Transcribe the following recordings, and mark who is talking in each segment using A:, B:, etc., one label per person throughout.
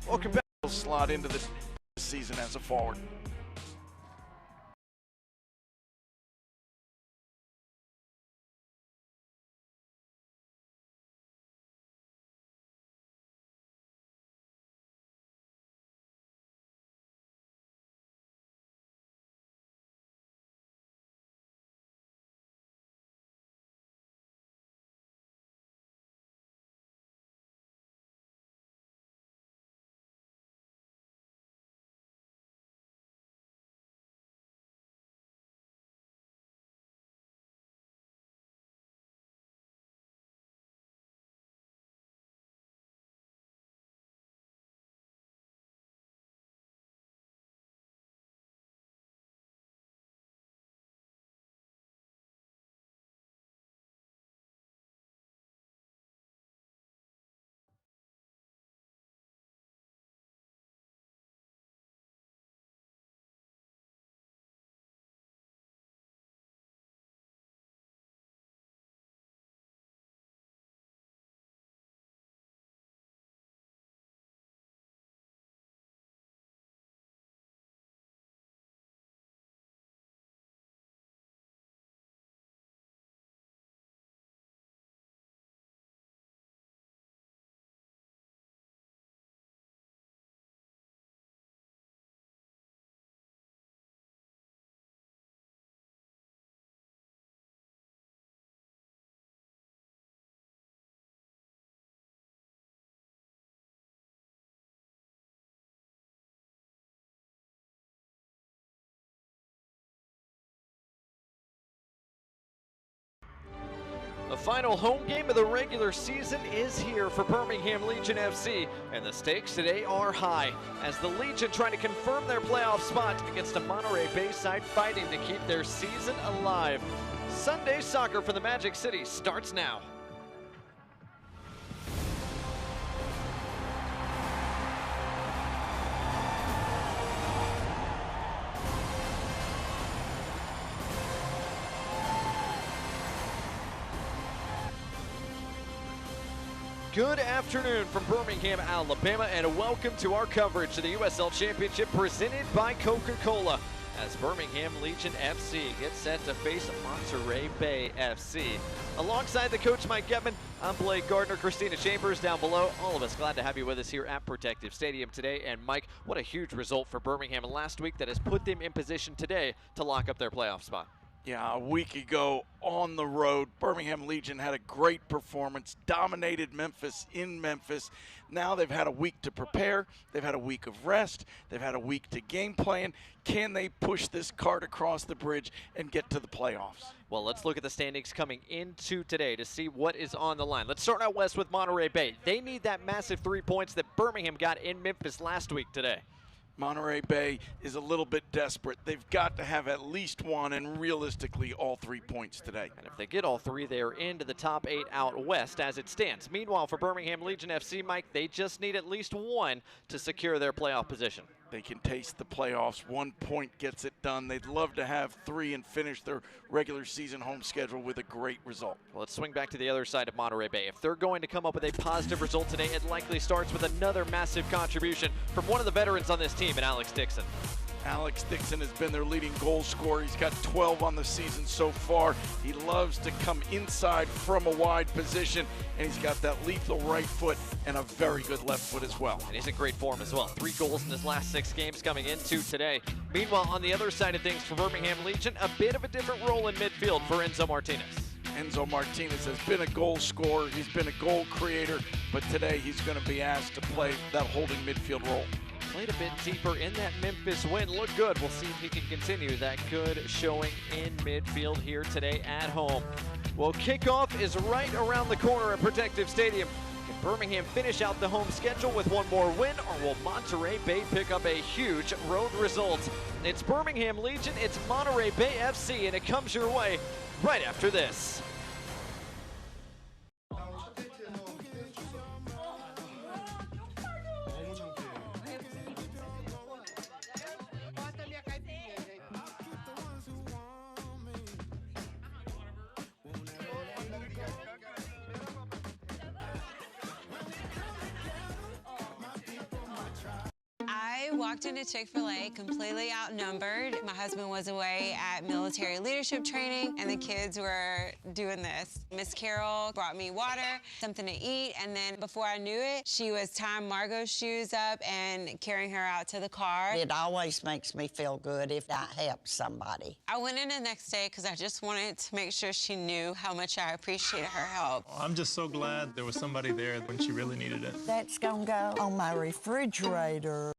A: Welcome back. He'll slot into the season as a forward.
B: The final home game of the regular season is here for Birmingham Legion FC, and the stakes today are high as the Legion trying to confirm their playoff spot against a Monterey Bay side fighting to keep their season alive. Sunday soccer for the Magic City starts now. Good afternoon from Birmingham, Alabama, and welcome to our coverage of the USL Championship presented by Coca-Cola as Birmingham Legion FC gets set to face Monterey Bay FC. Alongside the coach Mike Getman, I'm Blake Gardner, Christina Chambers down below. All of us glad to have you with us here at Protective Stadium today. And Mike, what a huge result for Birmingham last week that has put them in position today to lock up their playoff spot.
A: Yeah, a week ago on the road, Birmingham Legion had a great performance, dominated Memphis in Memphis. Now they've had a week to prepare. They've had a week of rest. They've had a week to game plan. Can they push this cart across the bridge and get to the playoffs?
B: Well, let's look at the standings coming into today to see what is on the line. Let's start out west with Monterey Bay. They need that massive 3 points that Birmingham got in Memphis last week today.
A: Monterey Bay is a little bit desperate. They've got to have at least one and realistically all 3 points today.
B: And if they get all three, they are into the top 8 out west as it stands. Meanwhile, for Birmingham Legion FC, Mike, they just need at least one to secure their playoff position.
A: They can taste the playoffs. 1 point gets it done. They'd love to have 3 and finish their regular season home schedule with a great result.
B: Well, let's swing back to the other side of Monterey Bay. If they're going to come up with a positive result today, it likely starts with another massive contribution from one of the veterans on this team, and Alex Dixon.
A: Alex Dixon has been their leading goal scorer. He's got 12 on the season so far. He loves to come inside from a wide position, and he's got that lethal right foot and a very good left foot as well.
B: And he's in great form as well. 3 goals in his last 6 games coming into today. Meanwhile, on the other side of things for Birmingham Legion, a bit of a different role in midfield for Enzo Martinez.
A: Enzo Martinez has been a goal scorer. He's been a goal creator, but today he's going to be asked to play that holding midfield role.
B: Played a bit deeper in that Memphis win. Looked good. We'll see if he can continue that good showing in midfield here today at home. Well, kickoff is right around the corner at Protective Stadium. Can Birmingham finish out the home schedule with one more win, or will Monterey Bay pick up a huge road result? It's Birmingham Legion, it's Monterey Bay FC, and it comes your way right after this.
C: walked into Chick-fil-A completely outnumbered. My husband was away at military leadership training, and the kids were doing this. Miss Carol brought me water, something to eat, and then before I knew it, she was tying Margot's shoes up and carrying her out to the car.
D: It always makes me feel good if that helps somebody.
C: I went in the next day because I just wanted to make sure she knew how much I appreciated her help.
E: I'm just so glad there was somebody there when she really needed it.
D: That's gonna go on my refrigerator.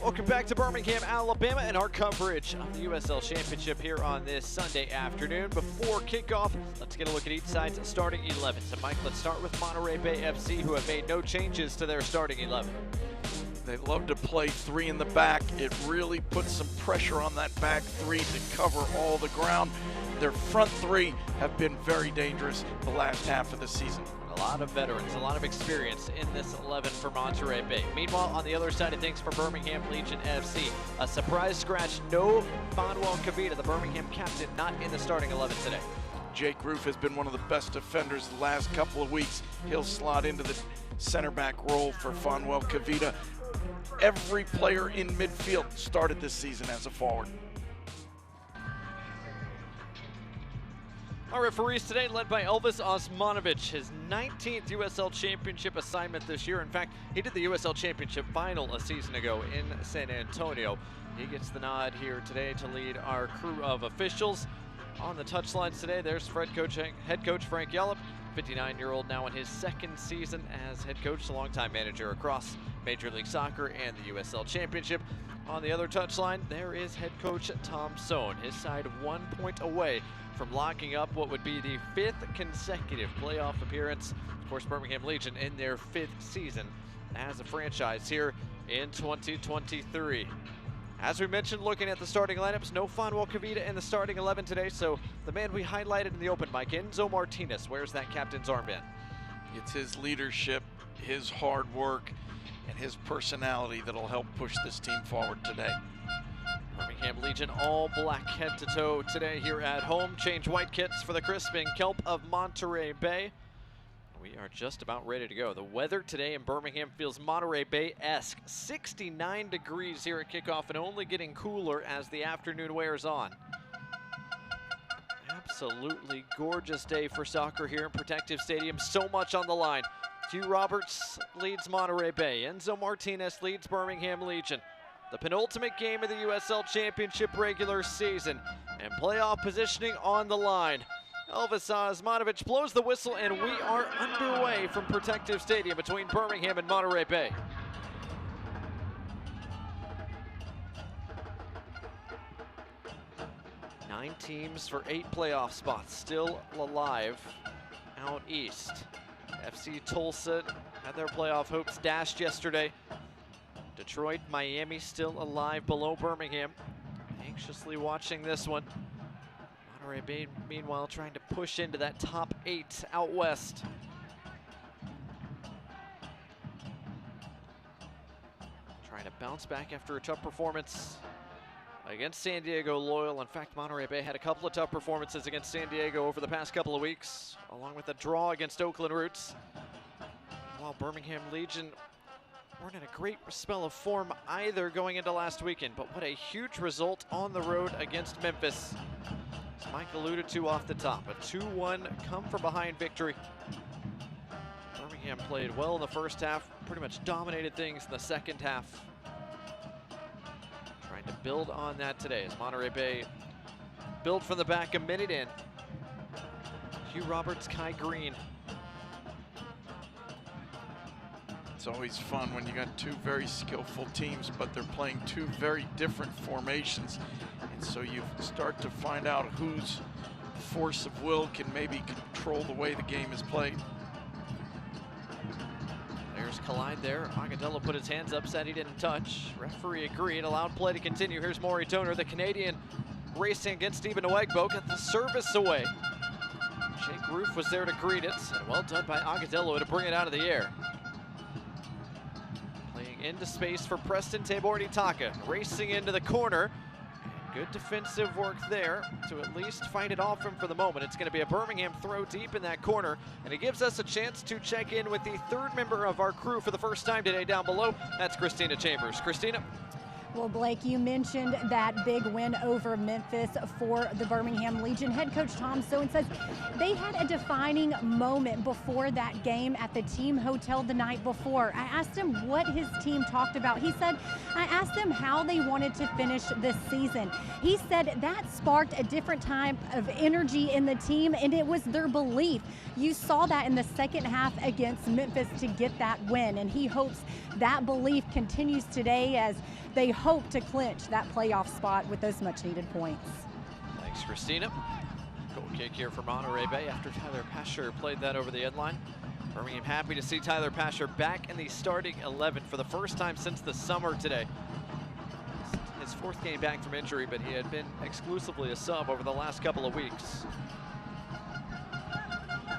B: Welcome back to Birmingham, Alabama, and our coverage of the USL Championship here on this Sunday afternoon. Before kickoff, let's get a look at each side's starting 11. So, Mike, let's start with Monterey Bay FC, who have made no changes to their starting 11.
A: They love to play three in the back. It really puts some pressure on that back three to cover all the ground. Their front three have been very dangerous the last half of the season.
B: A lot of veterans, a lot of experience in this 11 for Monterey Bay. Meanwhile, on the other side of things for Birmingham Legion FC, a surprise scratch, no Fonwell Kavita, the Birmingham captain, not in the starting 11 today.
A: Jake Roof has been one of the best defenders the last couple of weeks. He'll slot into the center back role for Fonwell Kavita. Every player in midfield started this season as a forward.
B: Our referees today led by Elvis Osmanovic, his 19th USL Championship assignment this year. In fact, he did the USL Championship final a season ago in San Antonio. He gets the nod here today to lead our crew of officials. On the touchlines today, there's head coach Frank Yallop, 59-year-old now in his second season as head coach, a longtime manager across Major League Soccer and the USL Championship. On the other touchline, there is head coach Tom Sohn, his side 1 point away from locking up what would be the 5th consecutive playoff appearance. Of course, Birmingham Legion in their 5th season as a franchise here in 2023. As we mentioned, looking at the starting lineups, no Fonwell Kavita in the starting 11 today, so the man we highlighted in the open mic, Enzo Martinez, wears that captain's armband.
A: It's his leadership, his hard work, and his personality that'll help push this team forward today.
B: Birmingham Legion all black head to toe today here at home. Change white kits for the crisping kelp of Monterey Bay. We are just about ready to go. The weather today in Birmingham feels Monterey Bay-esque. 69 degrees here at kickoff and only getting cooler as the afternoon wears on. Absolutely gorgeous day for soccer here in Protective Stadium. So much on the line. Hugh Roberts leads Monterey Bay. Enzo Martinez leads Birmingham Legion. The penultimate game of the USL Championship regular season, and playoff positioning on the line. Elvis Osmanovic blows the whistle, and we are underway from Protective Stadium between Birmingham and Monterey Bay. Nine teams for 8 playoff spots still alive out east. FC Tulsa had their playoff hopes dashed yesterday. Detroit, Miami still alive below Birmingham. Anxiously watching this one. Monterey Bay, meanwhile, trying to push into that top 8 out west. Trying to bounce back after a tough performance against San Diego Loyal. In fact, Monterey Bay had a couple of tough performances against San Diego over the past couple of weeks, along with a draw against Oakland Roots. While Birmingham Legion weren't in a great spell of form either going into last weekend, but what a huge result on the road against Memphis. As Mike alluded to off the top, a 2-1 come-from-behind victory. Birmingham played well in the first half, pretty much dominated things in the second half. Trying to build on that today as Monterey Bay build from the back a minute in. Hugh Roberts, Kai Green.
A: It's always fun when you got two very skillful teams, but they're playing two very different formations. And so you start to find out whose force of will can maybe control the way the game is played.
B: Players collide there. Agudelo put his hands up, said he didn't touch. Referee agreed, allowed play to continue. Here's Maury Toner, the Canadian, racing against Stephen Nwegbo, got the service away. Jake Roof was there to greet it, and well done by Agudelo to bring it out of the air. Playing into space for Preston Tabor-Itaka, racing into the corner. Good defensive work there to at least fight it off him for the moment. It's going to be a Birmingham throw deep in that corner, and it gives us a chance to check in with the third member of our crew for the first time today down below. That's Christina Chambers. Christina?
F: Well, Blake, you mentioned that big win over Memphis for the Birmingham Legion. Head coach Tom Sowen says they had a defining moment before that game at the team hotel the night before. I asked him what his team talked about. He said, I asked them how they wanted to finish this season. He said that sparked a different type of energy in the team, and it was their belief. You saw that in the second half against Memphis to get that win, and he hopes that belief continues today as they hope to clinch that playoff spot with those much-needed points.
B: Thanks, Christina. Goal kick here for Monterey Bay after Tyler Pasher played that over the end line. Birmingham happy to see Tyler Pasher back in the starting 11 for the first time since the summer today. His fourth game back from injury, but he had been exclusively a sub over the last couple of weeks.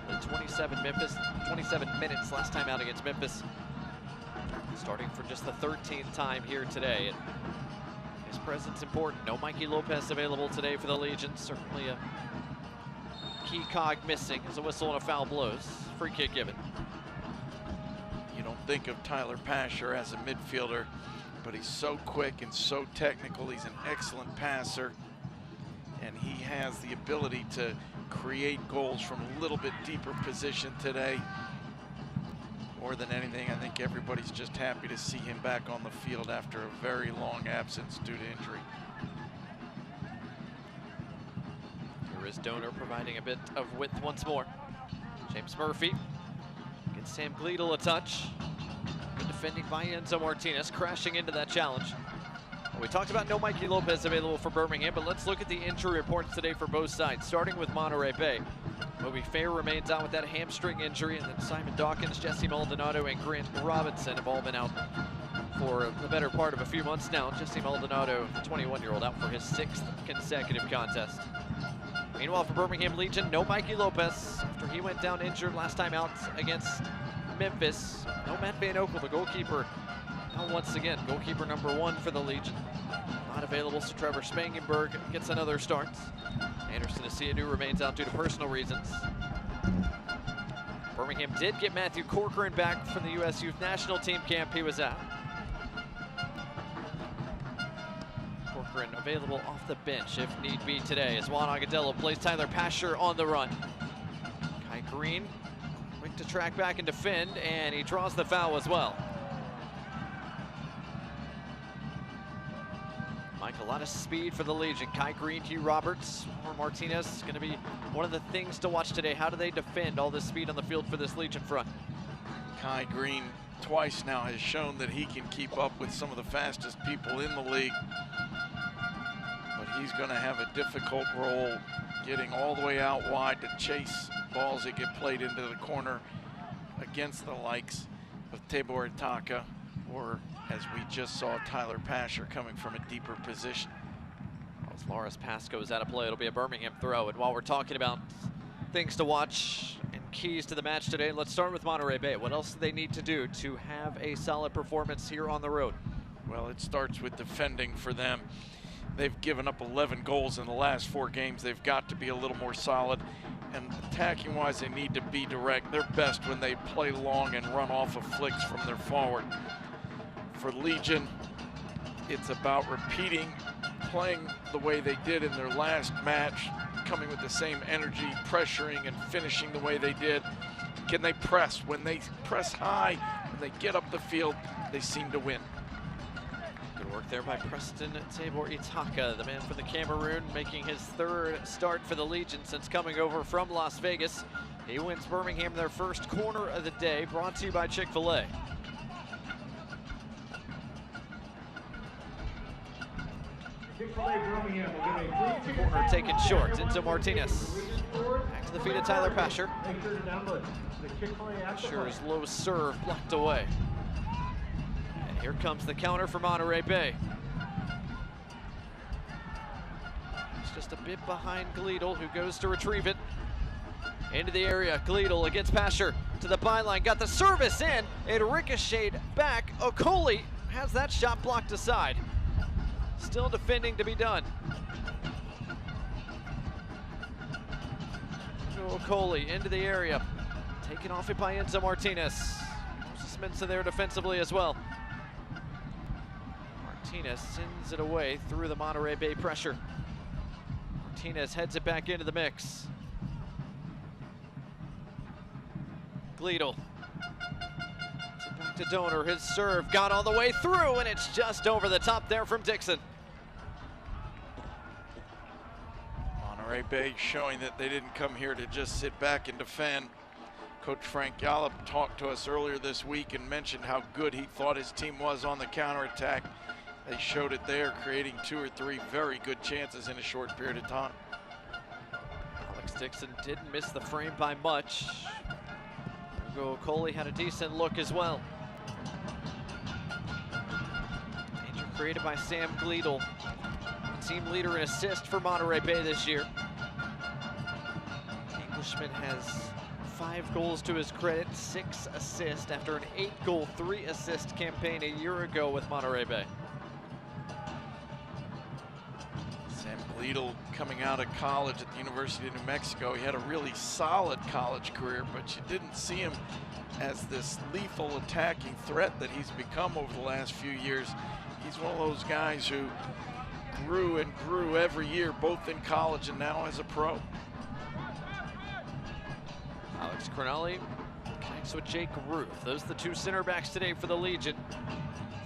B: Played 27 minutes last time out against Memphis. Starting for just the 13th time here today. And his presence important. No Mikey Lopez available today for the Legion. Certainly a key cog missing as a whistle and a foul blows. Free kick given.
A: You don't think of Tyler Pasher as a midfielder, but he's so quick and so technical. He's an excellent passer, and he has the ability to create goals from a little bit deeper position today. More than anything, I think everybody's just happy to see him back on the field after a very long absence due to injury.
B: Here is Donor providing a bit of width once more. James Murphy gets Sam Gleedle a touch. Good defending by Enzo Martinez, crashing into that challenge. Well, we talked about no Mikey Lopez available for Birmingham, but let's look at the injury reports today for both sides, starting with Monterey Bay. Moby Fair remains out with that hamstring injury, and then Simon Dawkins, Jesse Maldonado, and Grant Robinson have all been out for the better part of a few months now. Jesse Maldonado, the 21-year-old, out for his 6th consecutive contest. Meanwhile, for Birmingham Legion, no Mikey Lopez after he went down injured last time out against Memphis. No Matt Van Oekel, the goalkeeper. Now once again, goalkeeper number 1 for the Legion. Not available, so Trevor Spangenberg gets another start. Anderson Asiadu remains out due to personal reasons. Birmingham did get Matthew Corcoran back from the U.S. Youth National Team camp he was at. Corcoran available off the bench if need be today as Juan Agudelo plays Tyler Pasher on the run. Kai Green quick to track back and defend, and he draws the foul as well. Mike, a lot of speed for the Legion. Kai Green, Hugh Roberts, or Martinez is going to be one of the things to watch today. How do they defend all this speed on the field for this Legion front?
A: Kai Green twice now has shown that he can keep up with some of the fastest people in the league. But he's going to have a difficult role getting all the way out wide to chase balls that get played into the corner against the likes of Tabor-Itaka, or as we just saw, Tyler Pasher coming from a deeper position.
B: As Laura's pass goes out of play, it'll be a Birmingham throw. And while we're talking about things to watch and keys to the match today, let's start with Monterey Bay. What else do they need to do to have a solid performance here on the road?
A: Well, it starts with defending for them. They've given up 11 goals in the last 4 games. They've got to be a little more solid. And attacking-wise, they need to be direct. They're best when they play long and run off of flicks from their forward. For Legion, it's about repeating, playing the way they did in their last match, coming with the same energy, pressuring and finishing the way they did. Can they press? When they press high, when they get up the field, they seem to win.
B: Good Work there by Preston Tabor Itaka, the man from the Cameroon, making his third start for the Legion since coming over from Las Vegas. He wins Birmingham their first corner of the day, brought to you by Chick-fil-A. Corner taken short into Martinez. Back to the feet of Tyler Pasher. Pasher's low serve blocked away. And here comes the counter for Monterey Bay. It's just a bit behind Gleedle, who goes to retrieve it. Into the area, Gleedle against Pasher to the byline, got the service in, it ricocheted back. Okoli has that shot blocked aside. Still defending to be done. Okoli into the area, taken off it by Enzo Martinez. Moses Mensah there defensively as well. Martinez sends it away through the Monterey Bay pressure. Martinez heads it back into the mix. Gleedle. Back to Donor, his serve got all the way through, and it's just over the top there from Dixon.
A: Monterey Bay showing that they didn't come here to just sit back and defend. Coach Frank Gallup talked to us earlier this week and mentioned how good he thought his team was on the counterattack. They showed it there, creating 2 or 3 very good chances in a short period of time.
B: Alex Dixon didn't miss the frame by much. Okoli had a decent look as well. Danger created by Sam Gleedle, team leader in assist for Monterey Bay this year. Englishman has 5 goals to his credit, 6 assists after an 8-goal, 3-assist campaign a year ago with Monterey Bay.
A: Sam Gleedle coming out of college at the University of New Mexico. He had a really solid college career, but you didn't see him as this lethal attacking threat that he's become over the last few years. He's one of those guys who grew and grew every year, both in college and now as a pro.
B: Alex Crognale connects with Jake Ruth. Those are the 2 center backs today for the Legion.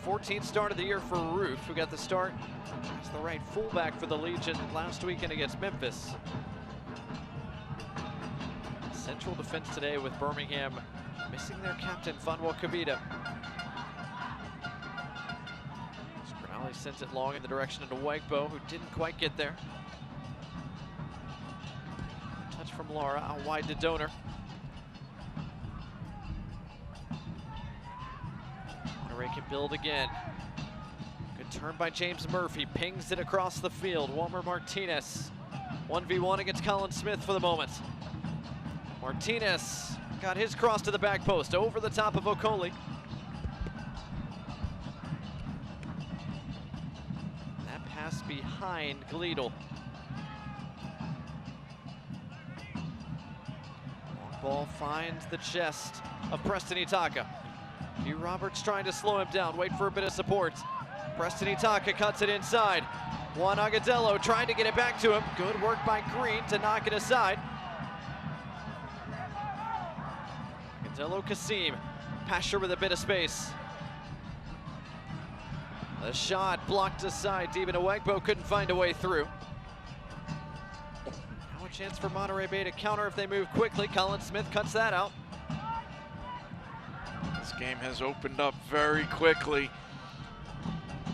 B: 14th start of the year for Ruth, who got the start as the right fullback for the Legion last weekend against Memphis. Central defense today with Birmingham missing their captain, Fanwa Kavita. Crognale sends it long in the direction of Nwegbo, who didn't quite get there. Touch from Lara, out wide to Donor. Monterey can build again. Good turn by James Murphy, pings it across the field. Walmer Martinez, 1v1 against Colin Smith for the moment. Martinez got his cross to the back post, over the top of Okoli. That pass behind Gleedle. Long ball finds the chest of Preston Itaka. Hugh Roberts trying to slow him down, wait for a bit of support. Preston Itaka cuts it inside. Juan Agadello trying to get it back to him. Good work by Green to knock it aside. Agadello Kasim, Pasher with a bit of space. The shot blocked aside. Demon Nwegbo couldn't find a way through. Now a chance for Monterey Bay to counter if they move quickly. Colin Smith cuts that out.
A: This game has opened up very quickly.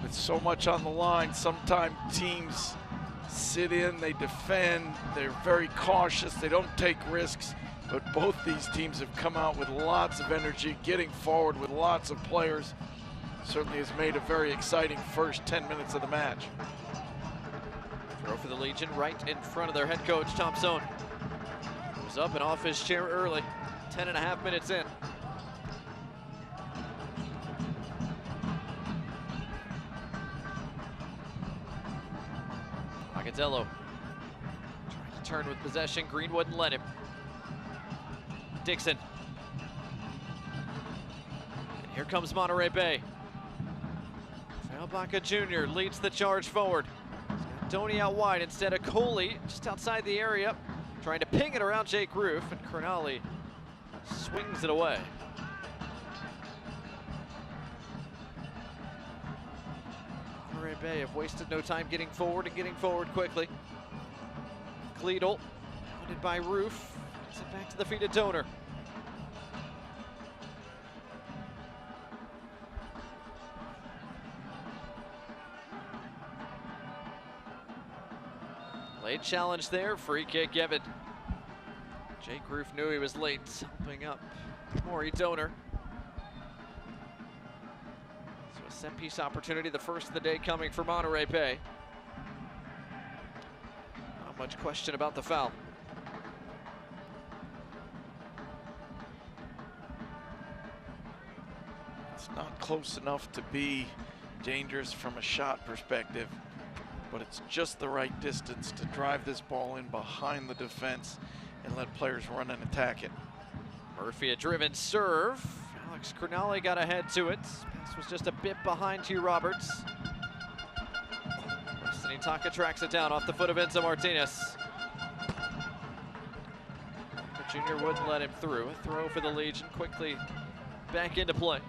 A: With so much on the line, sometimes teams sit in, they defend, they're very cautious, they don't take risks, but both these teams have come out with lots of energy, getting forward with lots of players. Certainly has made a very exciting first 10 minutes of the match.
B: Throw for the Legion right in front of their head coach, Tom Sohn. Was up and off his chair early, 10.5 minutes in. Agadello trying to turn with possession. Green wouldn't let him. Dixon. And here comes Monterey Bay. Baca Jr. leads the charge forward. He's got Doney out wide instead of Coley just outside the area, trying to ping it around Jake Roof, and Crognale swings it away. Bay have wasted no time getting forward and getting forward quickly. Kleedel, pounded by Roof, gets it back to the feet of Donor. Late challenge there, free kick given. Jake Roof knew he was late, helping up Maury Donor. So a set piece opportunity, the first of the day coming for Monterey Bay. Not much question about the foul.
A: It's not close enough to be dangerous from a shot perspective, but it's just the right distance to drive this ball in behind the defense and let players run and attack it.
B: Murphy a driven serve. Alex Cronale got ahead to it. Pass was just a bit behind Hugh Roberts. Preston Itaka tracks it down off the foot of Enzo Martinez. The junior wouldn't let him through. A throw for the Legion, quickly back into play.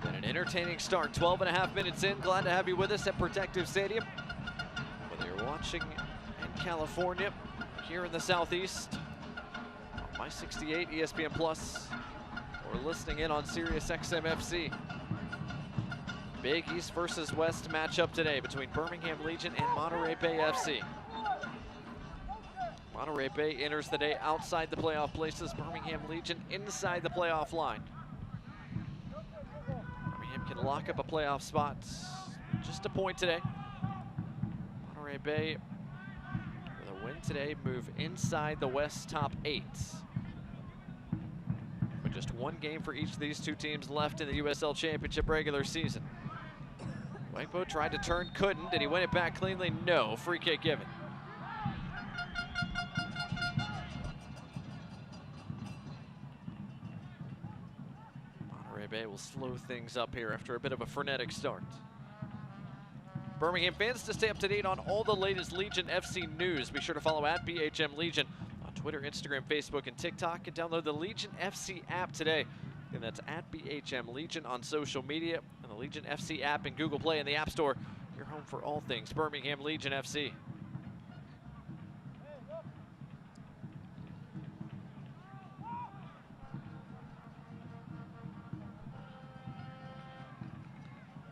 B: Been an entertaining start, 12.5 minutes in. Glad to have you with us at Protective Stadium. Whether you're watching in California, here in the Southeast, on My 68 ESPN Plus, or listening in on Sirius XM FC. Big East versus West matchup today between Birmingham Legion and Monterey Bay FC. Monterey Bay enters the day outside the playoff places. Birmingham Legion inside the playoff line. Birmingham can lock up a playoff spot. Just a point today. Monterey Bay, with a win today, move inside the West top 8. With just one game for each of these two teams left in the USL Championship regular season. Wegbo tried to turn, couldn't. Did he win it back cleanly? No. Free kick given. Monterey Bay will slow things up here after a bit of a frenetic start. Birmingham fans, to stay up to date on all the latest Legion FC news, be sure to follow at BHM Legion on Twitter, Instagram, Facebook, and TikTok, and download the Legion FC app today. And that's at BHM Legion on social media, and the Legion FC app in Google Play and the App Store. Your home for all things Birmingham Legion FC.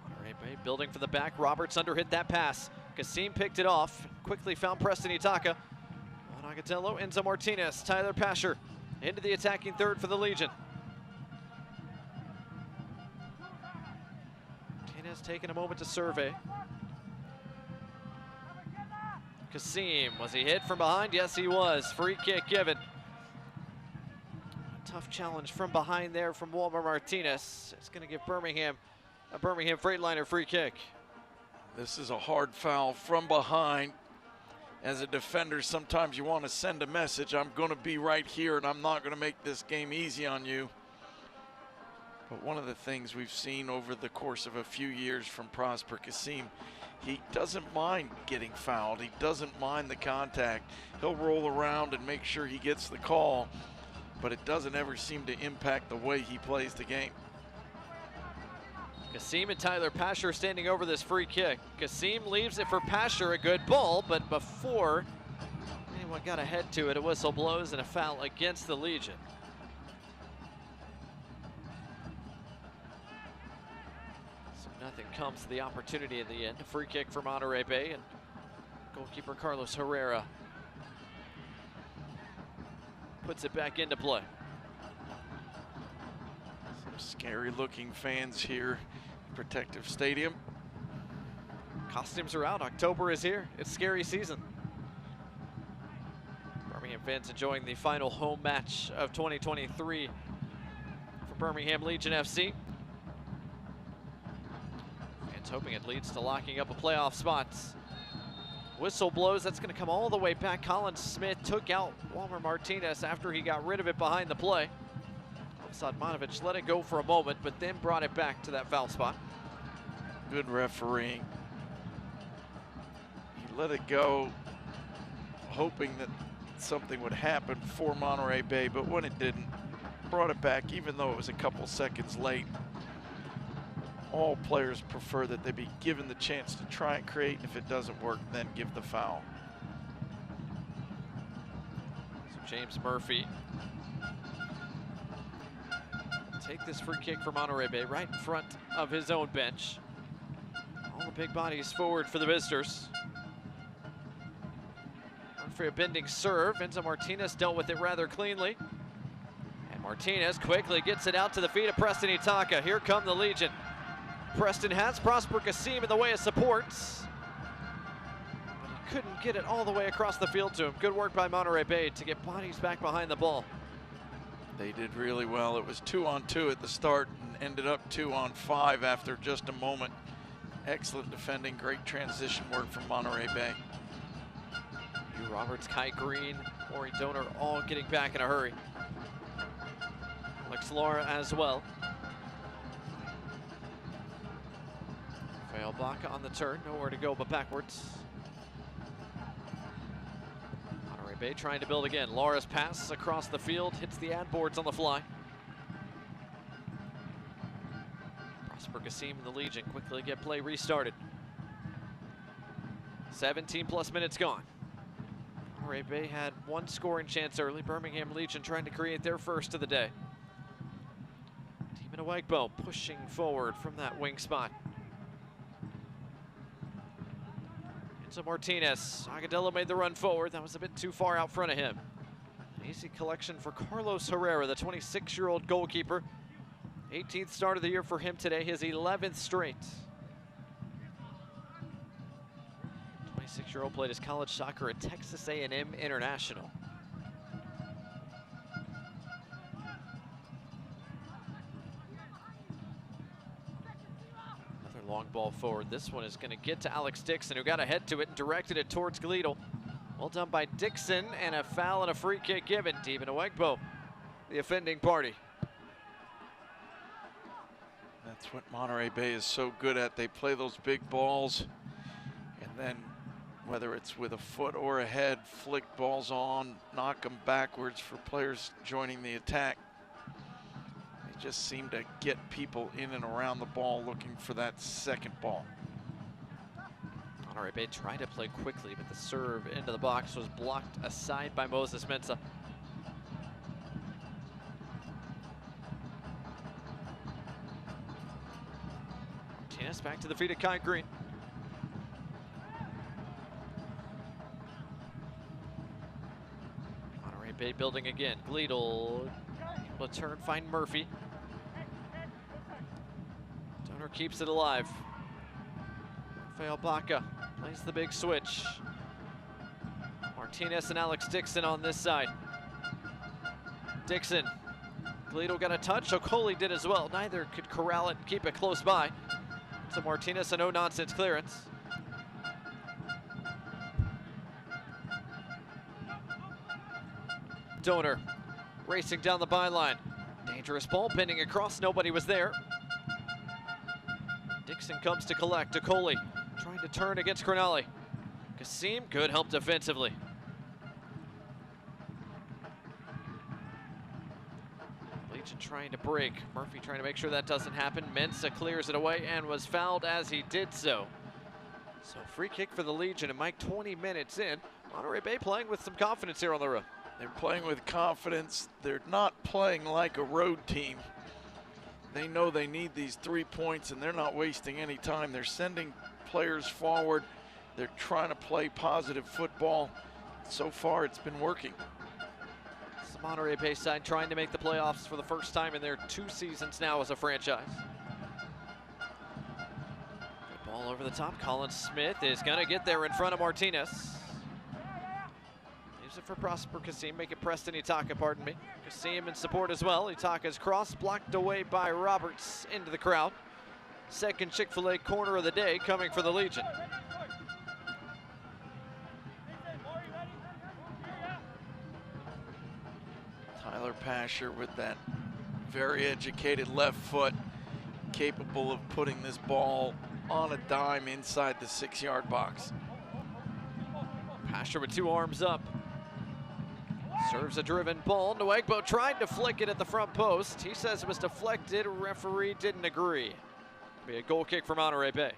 B: Monterey Bay building for the back. Roberts underhit that pass. Kasim picked it off. Quickly found Preston Itaka. Juan Agatello, Enzo Martinez, Tyler Pasher into the attacking third for the Legion. Taking a moment to survey. Kasim, was he hit from behind? Yes, he was. Free kick given. A tough challenge from behind there from Walmer Martinez. It's going to give Birmingham a Birmingham Freightliner free kick.
A: This is a hard foul from behind. As a defender, sometimes you want to send a message. I'm going to be right here, and I'm not going to make this game easy on you. But one of the things we've seen over the course of a few years from Prosper Kasim, he doesn't mind getting fouled. He doesn't mind the contact. He'll roll around and make sure he gets the call, but it doesn't ever seem to impact the way he plays the game.
B: Kasim and Tyler Pasher standing over this free kick. Kasim leaves it for Pasher, a good ball, but before anyone got ahead to it, a whistle blows and a foul against the Legion. Nothing comes to the opportunity in the end. A free kick for Monterey Bay, and goalkeeper Carlos Herrera puts it back into play.
A: Some scary looking fans here at Protective Stadium.
B: Costumes are out. October is here. It's scary season. Birmingham fans enjoying the final home match of 2023 for Birmingham Legion FC. Hoping it leads to locking up a playoff spot. Whistle blows, that's going to come all the way back. Colin Smith took out Walmer Martinez after he got rid of it behind the play. Sadmanovic let it go for a moment, but then brought it back to that foul spot.
A: Good refereeing. He let it go, hoping that something would happen for Monterey Bay, but when it didn't, brought it back, even though it was a couple seconds late. All players prefer that they be given the chance to try and create. If it doesn't work, then give the foul.
B: So James Murphy take this free kick for Monterey Bay right in front of his own bench. All the big bodies forward for the visitors. For a bending serve, Enzo Martinez dealt with it rather cleanly. And Martinez quickly gets it out to the feet of Preston Itaka. Here come the Legion. Preston has Prosper Kassim in the way of supports, but he couldn't get it all the way across the field to him. Good work by Monterey Bay to get bodies back behind the ball.
A: They did really well. It was 2-on-2 at the start and ended up 2-on-5 after just a moment. Excellent defending, great transition work from Monterey Bay.
B: Hugh Roberts, Kai Green, Maury Donor all getting back in a hurry. Alex Laura as well. Rafael Baca on the turn, nowhere to go but backwards. Monterey Bay trying to build again. Laura's pass across the field, hits the ad boards on the fly. Prosper Kassim and the Legion quickly get play restarted. 17+ minutes gone. Monterey Bay had one scoring chance early. Birmingham Legion trying to create their first of the day. Team in Awegbo pushing forward from that wing spot. Enzo Martinez. Agudelo made the run forward. That was a bit too far out front of him. An easy collection for Carlos Herrera, the 26-year-old goalkeeper. 18th start of the year for him today, his 11th straight. 26-year-old played his college soccer at Texas A&M International. Another long ball forward. This one is going to get to Alex Dixon, who got ahead to it and directed it towards Gleedle. Well done by Dixon, and a foul and a free kick given. Stephen Awegbo, the offending party.
A: That's what Monterey Bay is so good at. They play those big balls, and then whether it's with a foot or a head, flick balls on, knock them backwards for players joining the attack. They just seem to get people in and around the ball looking for that second ball.
B: Monterey Bay tried to play quickly, but the serve into the box was blocked aside by Moses Mensah. Martinez back to the feet of Kai Green. Monterey Bay building again. Gleedle able to turn, find Murphy. Donor keeps it alive. Rafael Baca plays the big switch. Martinez and Alex Dixon on this side. Dixon. Gleedle got a touch. Okoli did as well. Neither could corral it, keep it close by. So Martinez, a no-nonsense clearance. Donor racing down the byline. Dangerous ball bending across, nobody was there. Dixon comes to collect. Okoli trying to turn against Crognale. Kassim, good help defensively. Legion trying to break. Murphy trying to make sure that doesn't happen. Mensah clears it away and was fouled as he did so. So free kick for the Legion, and Mike, 20 minutes in. Monterey Bay playing with some confidence here on the road.
A: They're playing with confidence. They're not playing like a road team. They know they need these 3 points, and they're not wasting any time. They're sending players forward. They're trying to play positive football. So far, it's been working.
B: It's the Monterey Bay side trying to make the playoffs for the first time in their 2 seasons now as a franchise. Good ball over the top. Colin Smith is going to get there in front of Martinez. Leaves it for Prosper Kassim, make it Preston Itaka, pardon me. Kassim in support as well. Itaka's cross blocked away by Roberts into the crowd. Second Chick-fil-A corner of the day coming for the Legion.
A: Tyler Pasher with that very educated left foot, capable of putting this ball on a dime inside the 6-yard box.
B: Pasher with 2 arms up. Serves a driven ball. Nwegbo tried to flick it at the front post. He says it was deflected. Referee didn't agree. Be a goal kick for Monterey Bay.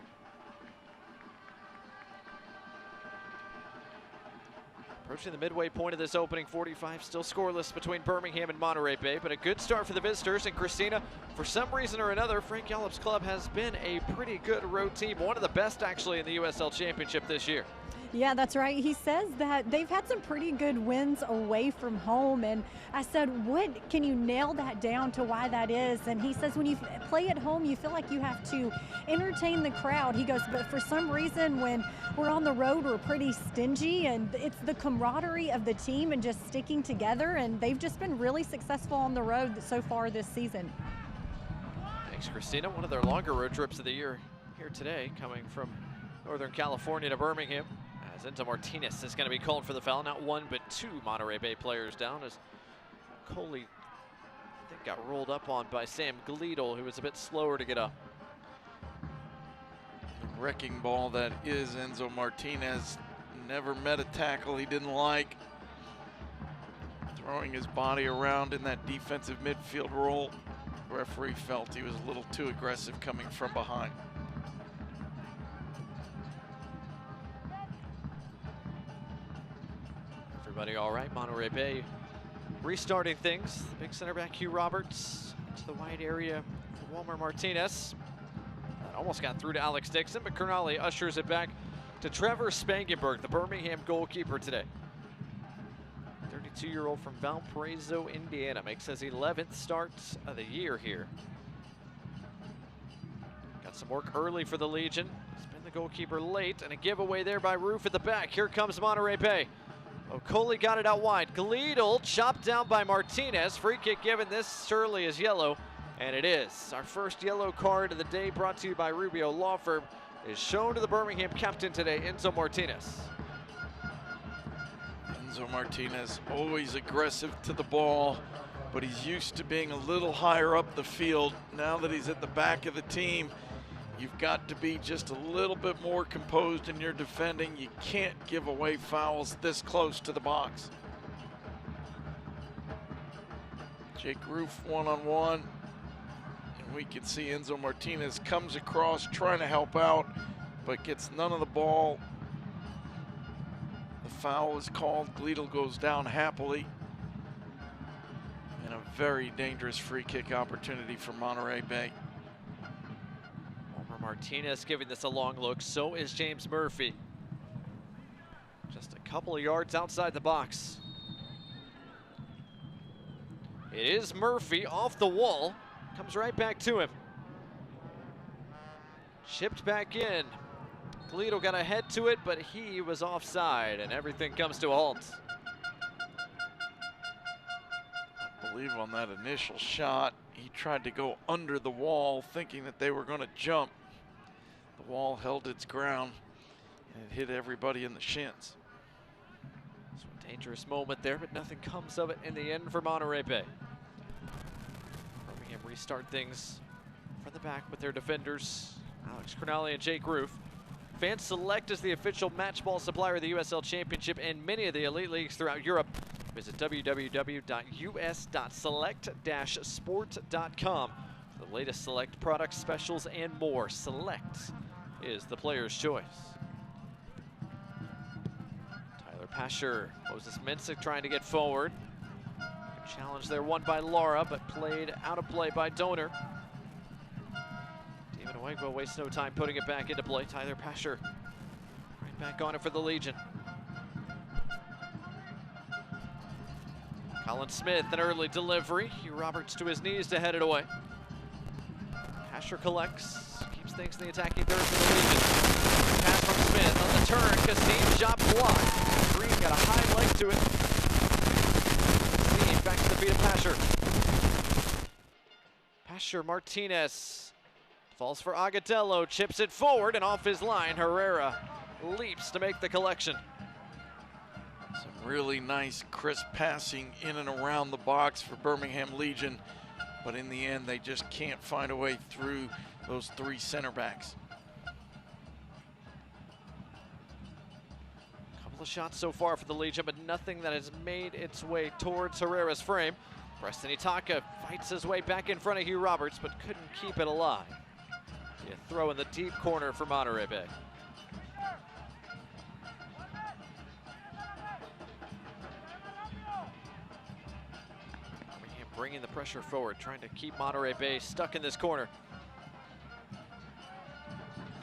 B: Approaching the midway point of this opening 45, still scoreless between Birmingham and Monterey Bay, but a good start for the visitors. And Christina, for some reason or another, Frank Yallop's club has been a pretty good road team, one of the best actually in the USL Championship this year.
F: Yeah, that's right. He says that they've had some pretty good wins away from home. And I said, what, can you nail that down to why that is? And he says when you play at home, you feel like you have to entertain the crowd. He goes, but for some reason when we're on the road, we're pretty stingy, and it's the camaraderie of the team and just sticking together. And they've just been really successful on the road so far this season.
B: Thanks, Christina. One of their longer road trips of the year here today, coming from Northern California to Birmingham. As Enzo Martinez is going to be called for the foul. Not one, but two Monterey Bay players down, as Coley, I think, got rolled up on by Sam Gleedle, who was a bit slower to get up.
A: The wrecking ball that is Enzo Martinez. Never met a tackle he didn't like. Throwing his body around in that defensive midfield role. The referee felt he was a little too aggressive coming from behind.
B: Everybody all right. Monterey Bay restarting things. The big center back Hugh Roberts into the wide area for Walmer Martinez. That almost got through to Alex Dixon, but Kernali ushers it back to Trevor Spangenberg, the Birmingham goalkeeper today. 32-year-old from Valparaiso, Indiana, makes his 11th start of the year here. Got some work early for the Legion. He's been the goalkeeper late, and a giveaway there by Roof at the back. Here comes Monterey Bay. Okoli got it out wide. Gleedle chopped down by Martinez. Free kick given. This surely is yellow, and it is. Our first yellow card of the day, brought to you by Rubio Law Firm, is shown to the Birmingham captain today, Enzo Martinez.
A: Enzo Martinez, always aggressive to the ball, but he's used to being a little higher up the field. Now that he's at the back of the team, you've got to be just a little bit more composed in your defending. You can't give away fouls this close to the box. Jake Roof one-on-one. And we can see Enzo Martinez comes across trying to help out, but gets none of the ball. The foul is called. Gleedle goes down happily. And a very dangerous free kick opportunity for Monterey Bay.
B: Martinez giving this a long look, so is James Murphy. Just a couple of yards outside the box. It is Murphy off the wall, comes right back to him. Chipped back in. Gleedle got a head to it, but he was offside, and everything comes to a halt.
A: I believe on that initial shot, he tried to go under the wall thinking that they were going to jump. The wall held its ground, and it hit everybody in the shins.
B: So a dangerous moment there, but nothing comes of it in the end for Monterey Bay. Birmingham restart things from the back with their defenders, Alex Kernali and Jake Roof. Fan Select is the official match ball supplier of the USL Championship and many of the elite leagues throughout Europe. Visit www.us.select-sport.com for the latest Select products, specials, and more. Select is the player's choice. Tyler Pasher, Moses Mensick trying to get forward. Good challenge there, won by Laura, but played out of play by Donor. David Nwegbo wastes no time putting it back into play. Tyler Pasher right back on it for the Legion. Colin Smith, an early delivery. Hugh Roberts to his knees to head it away. Pasher collects, keeps things in the attacking third for the Legion. Pass from Smith on the turn. Kassim shot blocked. Green got a high leg to it. Kassim back to the feet of Pasher. Pasher, Martinez falls for Agadello, chips it forward and off his line. Herrera leaps to make the collection.
A: Some really nice, crisp passing in and around the box for Birmingham Legion, but in the end, they just can't find a way through those three center backs.
B: A couple couple of shots so far for the Legion, but nothing that has made its way towards Herrera's frame. Preston Itaka fights his way back in front of Hugh Roberts, but couldn't keep it alive. A throw in the deep corner for Monterey Bay. Birmingham bringing the pressure forward, trying to keep Monterey Bay stuck in this corner.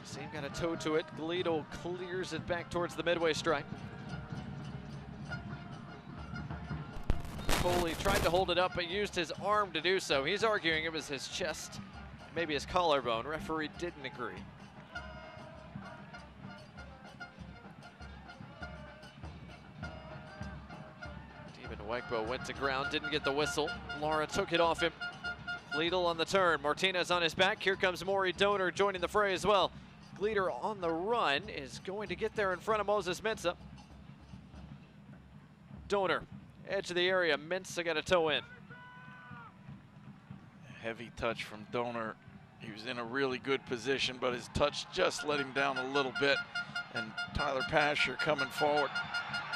B: Same got a toe to it. Galito clears it back towards the midway stripe. Coley tried to hold it up, but used his arm to do so. He's arguing it was his chest, maybe his collarbone. Referee didn't agree. Steven Wegbo went to ground, didn't get the whistle. Lara took it off him. Gleedle on the turn. Martinez on his back. Here comes Maury Donor joining the fray as well. Gleeder on the run is going to get there in front of Moses Mensah. Donor, edge of the area. Mensah got a toe in.
A: Heavy touch from Donor. He was in a really good position, but his touch just let him down a little bit. And Tyler Pasher coming forward.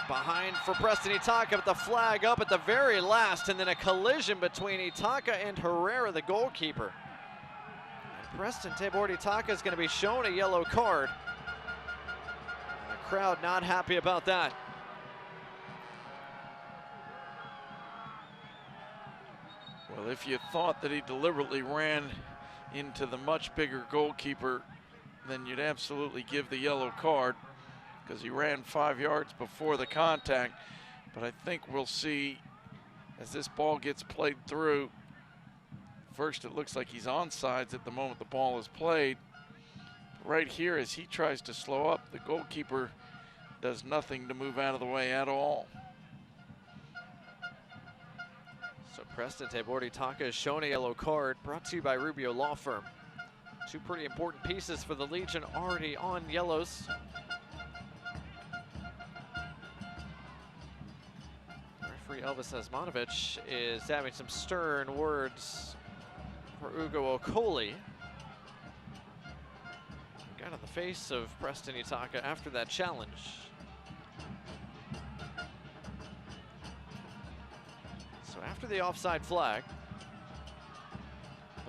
B: Behind for Preston Itaka, but the flag up at the very last, and then a collision between Itaka and Herrera, the goalkeeper. And Preston Tabor Itaka is going to be shown a yellow card. And the crowd not happy about that.
A: Well, if you thought that he deliberately ran into the much bigger goalkeeper, then you'd absolutely give the yellow card, because he ran 5 yards before the contact. But I think we'll see as this ball gets played through. First, it looks like he's onside at the moment the ball is played. Right here, as he tries to slow up, the goalkeeper does nothing to move out of the way at all.
B: So Preston Tabor Itaka is shown a yellow card, brought to you by Rubio Law Firm. Two pretty important pieces for the Legion already on yellows. Referee Elvis Asmanovic is having some stern words for Ugo Okoli. Got in the face of Preston Itaka after that challenge. So after the offside flag,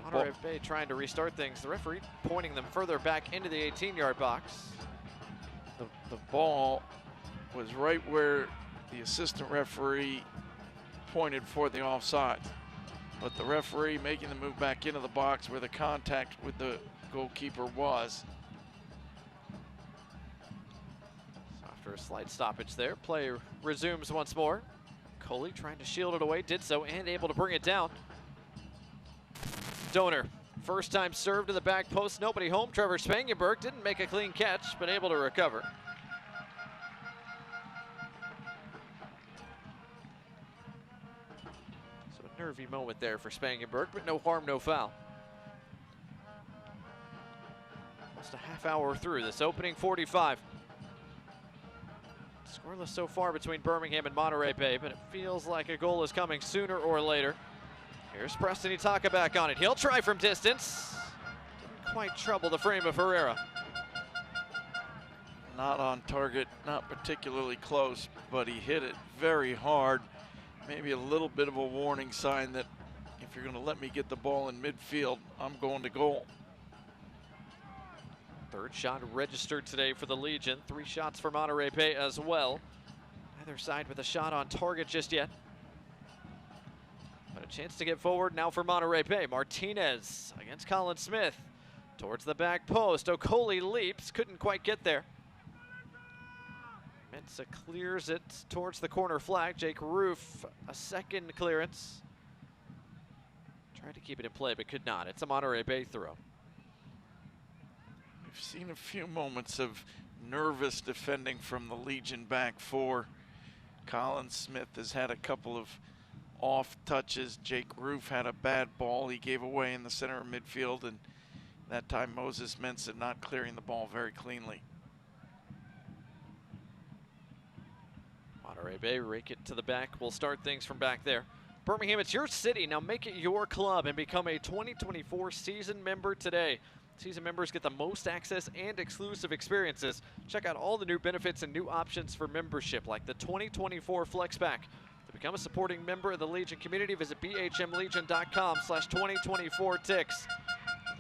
B: Monterey Bay trying to restart things. The referee pointing them further back into the 18-yard box.
A: The ball was right where the assistant referee pointed for the offside, but the referee making the move back into the box where the contact with the goalkeeper was.
B: So after a slight stoppage there, play resumes once more. Coley trying to shield it away, did so, and able to bring it down. Donor, first time served to the back post, nobody home. Trevor Spangenberg didn't make a clean catch, but able to recover. So a nervy moment there for Spangenberg, but no harm, no foul. Almost a half hour through this opening 45. Scoreless so far between Birmingham and Monterey Bay, but it feels like a goal is coming sooner or later. Here's Preston Itaka back on it. He'll try from distance. Didn't quite trouble the frame of Herrera.
A: Not on target, not particularly close, but he hit it very hard. Maybe a little bit of a warning sign that if you're going to let me get the ball in midfield, I'm going to goal.
B: Third shot registered today for the Legion. 3 shots for Monterey Bay as well. Neither side with a shot on target just yet. But a chance to get forward now for Monterey Bay. Martinez against Colin Smith. Towards the back post. Okoli leaps, couldn't quite get there. Mensah clears it towards the corner flag. Jake Roof, a second clearance. Tried to keep it in play, but could not. It's a Monterey Bay throw.
A: We've seen a few moments of nervous defending from the Legion back four. Colin Smith has had a couple of off touches. Jake Roof had a bad ball he gave away in the center of midfield, and that time Moses Mensah not clearing the ball very cleanly.
B: Monterey Bay rake it to the back. We'll start things from back there. Birmingham, it's your city. Now make it your club and become a 2024 season member today. Season members get the most access and exclusive experiences. Check out all the new benefits and new options for membership, like the 2024 Flex Pack. To become a supporting member of the Legion community, visit bhmlegion.com/2024tix.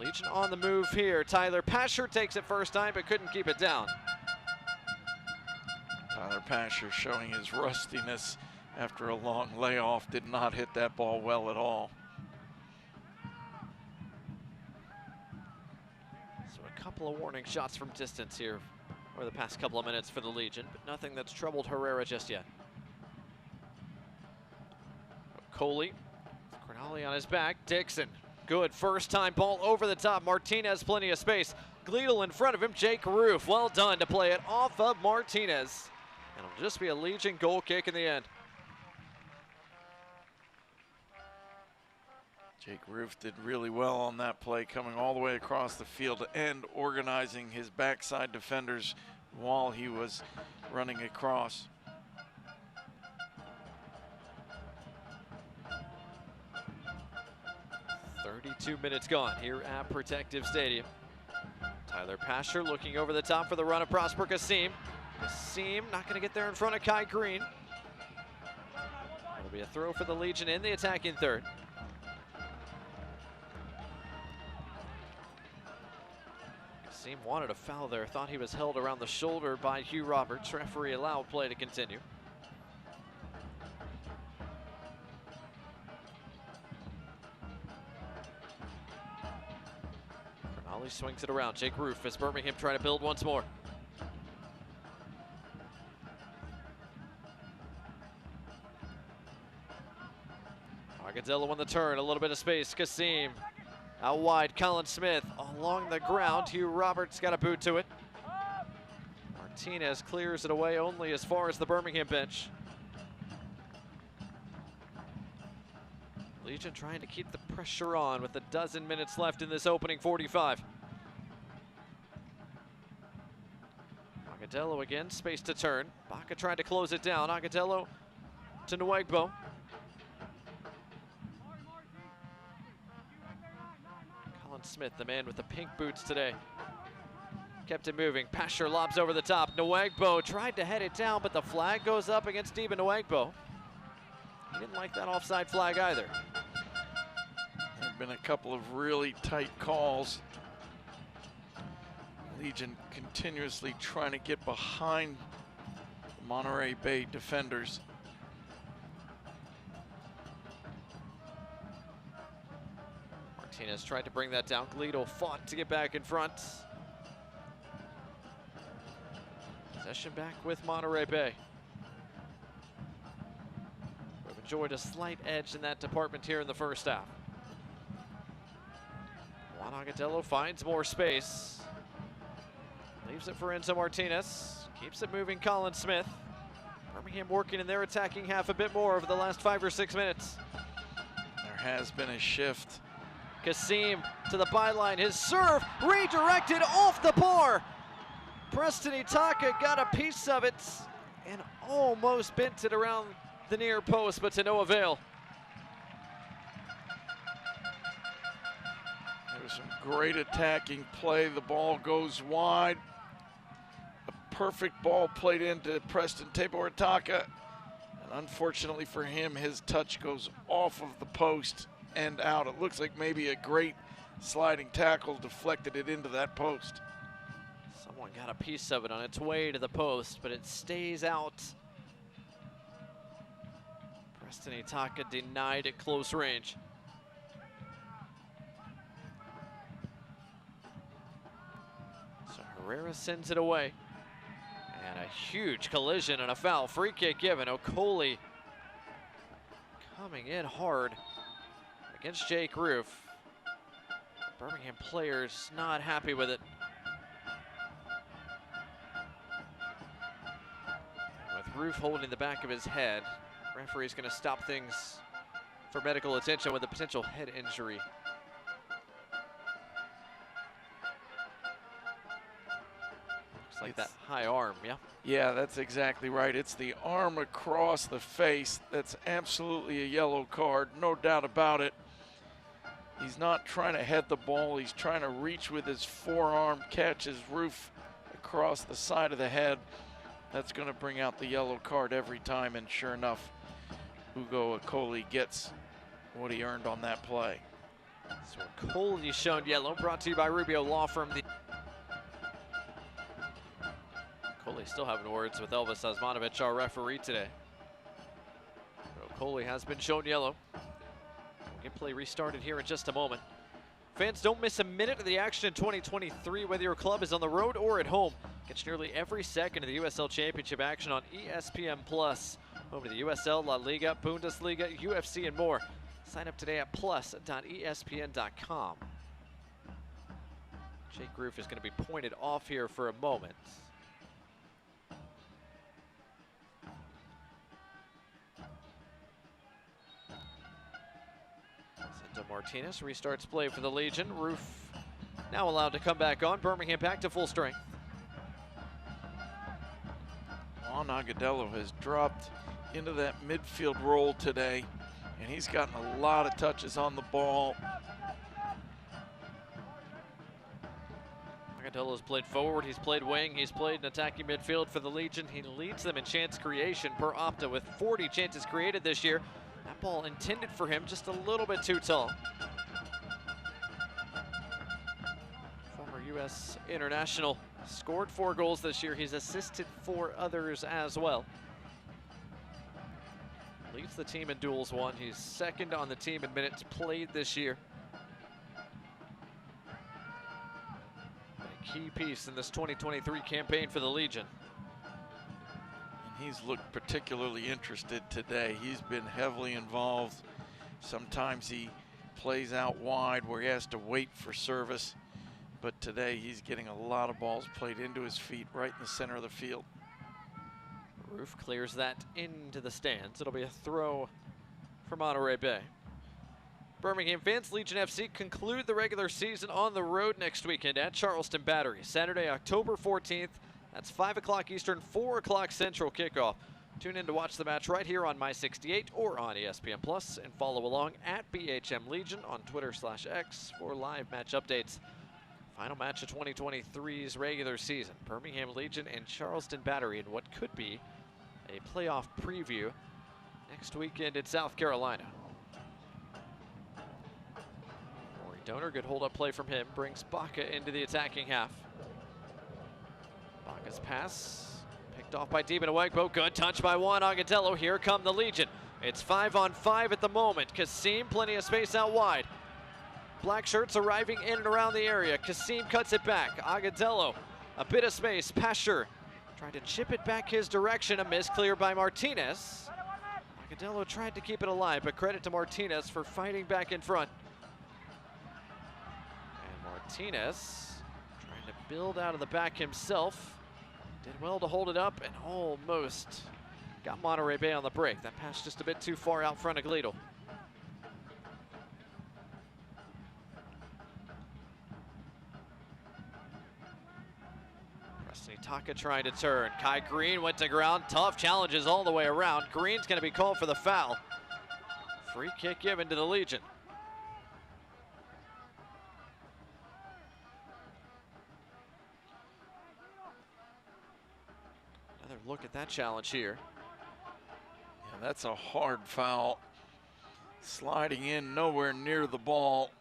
B: Legion on the move here. Tyler Pasher takes it first time, but couldn't keep it down.
A: Tyler Pasher showing his rustiness after a long layoff. Did not hit that ball well at all.
B: So a couple of warning shots from distance here over the past couple of minutes for the Legion, but nothing that's troubled Herrera just yet. Coley, Cornali on his back, Dixon. Good first time ball over the top. Martinez, plenty of space. Gleedle in front of him, Jake Roof. Well done to play it off of Martinez. And it'll just be a Legion goal kick in the end.
A: Jake Roof did really well on that play, coming all the way across the field and organizing his backside defenders while he was running across.
B: 32 minutes gone here at Protective Stadium. Tyler Pasher looking over the top for the run of Prosper Kasim. Kasim not going to get there in front of Kai Green. It'll be a throw for the Legion in the attacking third. Kasim wanted a foul there, thought he was held around the shoulder by Hugh Roberts. Referee allowed play to continue. He swings it around. Jake Roof as Birmingham trying to build once more. Agadello on the turn, a little bit of space. Kasim out wide. Colin Smith along the ground. Hugh Roberts got a boot to it. Martinez clears it away only as far as the Birmingham bench. Legion trying to keep the pressure on with a dozen minutes left in this opening 45. Agadello again, space to turn. Baca tried to close it down. Agadello to Nwegbo. Colin Smith, the man with the pink boots today, kept it moving. Pasher lobs over the top. Nwegbo tried to head it down, but the flag goes up against Stephen Nwegbo. He didn't like that offside flag either.
A: There have been a couple of really tight calls. Legion continuously trying to get behind the Monterey Bay defenders.
B: Martinez tried to bring that down. Gleedle fought to get back in front. Possession back with Monterey Bay. We've enjoyed a slight edge in that department here in the first half. Juan Agadello finds more space. Leaves it for Enzo Martinez. Keeps it moving, Colin Smith. Birmingham working in their attacking half a bit more over the last 5 or 6 minutes.
A: There has been a shift.
B: Kasim to the byline. His serve redirected off the bar. Preston Itaka got a piece of it and almost bent it around the near post, but to no avail.
A: There was some great attacking play. The ball goes wide. A perfect ball played into Preston Tabor Itaka. And unfortunately for him, his touch goes off of the post and out. It looks like maybe a great sliding tackle deflected it into that post.
B: Someone got a piece of it on its way to the post, but it stays out. Preston Itaka denied at close range. So Herrera sends it away. And a huge collision and a foul. Free kick given. Okoli coming in hard against Jake Roof. Birmingham players not happy with it. With Roof holding the back of his head, referee's going to stop things for medical attention with a potential head injury. Looks like that high arm, yeah?
A: Yeah, that's exactly right. It's the arm across the face. That's absolutely a yellow card, no doubt about it. He's not trying to head the ball. He's trying to reach with his forearm, catch his roof across the side of the head. That's going to bring out the yellow card every time, and sure enough, Ugo Akoli gets what he earned on that play.
B: So Akoli shown yellow, brought to you by Rubio Law Firm. Akoli still having words with Elvis Osmanovic, our referee today. Akoli has been shown yellow. Gameplay restarted here in just a moment. Fans, don't miss a minute of the action in 2023, whether your club is on the road or at home. Catch nearly every second of the USL Championship action on ESPN+. Home to the USL, La Liga, Bundesliga, UFC, and more. Sign up today at plus.espn.com. Jake Roof is going to be pointed off here for a moment. Martinez restarts play for the Legion. Roof now allowed to come back on. Birmingham back to full strength.
A: Juan Agudelo has dropped into that midfield role today, and he's gotten a lot of touches on the ball.
B: Agadelo's played forward, he's played wing, he's played in attacking midfield for the Legion. He leads them in chance creation per Opta with 40 chances created this year. That ball intended for him, just a little bit too tall. Former U.S. international, scored 4 goals this year. He's assisted 4 others as well. Leads the team in duels won. He's second on the team in minutes played this year. A key piece in this 2023 campaign for the Legion.
A: He's looked particularly interested today. He's been heavily involved. Sometimes he plays out wide where he has to wait for service, but today he's getting a lot of balls played into his feet right in the center of the field.
B: Roof clears that into the stands. It'll be a throw for Monterey Bay. Birmingham fans, Legion FC conclude the regular season on the road next weekend at Charleston Battery, Saturday, October 14th. That's 5 o'clock Eastern, 4 o'clock Central kickoff. Tune in to watch the match right here on My 68 or on ESPN Plus, and follow along at BHM Legion on Twitter/X for live match updates. Final match of 2023's regular season, Birmingham Legion and Charleston Battery in what could be a playoff preview next weekend in South Carolina. Rory Donor, good hold-up play from him, brings Baca into the attacking half. Baca's pass picked off by Demon Awegbo. Good touch by Juan Agudelo. Here come the Legion. It's 5-on-5 at the moment. Kasim, plenty of space out wide. Black shirts arriving in and around the area. Kasim cuts it back. Agudelo, a bit of space. Pasher trying to chip it back his direction. A miss clear by Martinez. Agudelo tried to keep it alive, but credit to Martinez for fighting back in front. And Martinez trying to build out of the back himself. Did well to hold it up and almost got Monterey Bay on the break. That pass just a bit too far out front of Gleadle. Preston Itaka trying to turn. Kai Green went to ground. Tough challenges all the way around. Green's going to be called for the foul. Free kick given to the Legion. Look at that challenge here.
A: Yeah, that's a hard foul. Sliding in nowhere near the ball.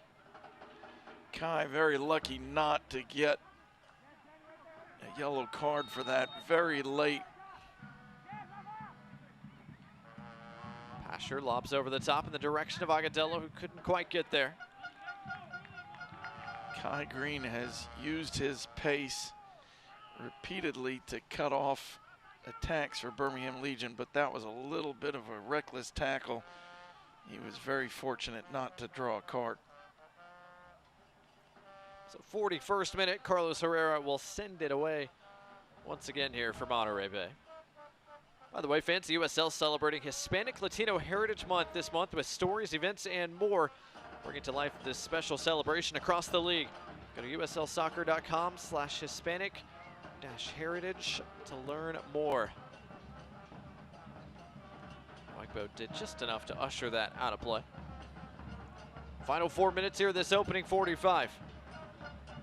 A: Kai very lucky not to get a yellow card for that very late.
B: Pasher lobs over the top in the direction of Agudelo, who couldn't quite get there.
A: Kai Green has used his pace repeatedly to cut off attacks for Birmingham Legion, but that was a little bit of a reckless tackle. He was very fortunate not to draw a card.
B: So 41st minute, Carlos Herrera will send it away once again here for Monterey Bay. By the way, fans, the USL celebrating Hispanic Latino Heritage Month this month with stories, events, and more. Bringing to life this special celebration across the league. Go to uslsoccer.com/Hispanic-heritage to learn more. Wegbo did just enough to usher that out of play. Final 4 minutes here, this opening 45.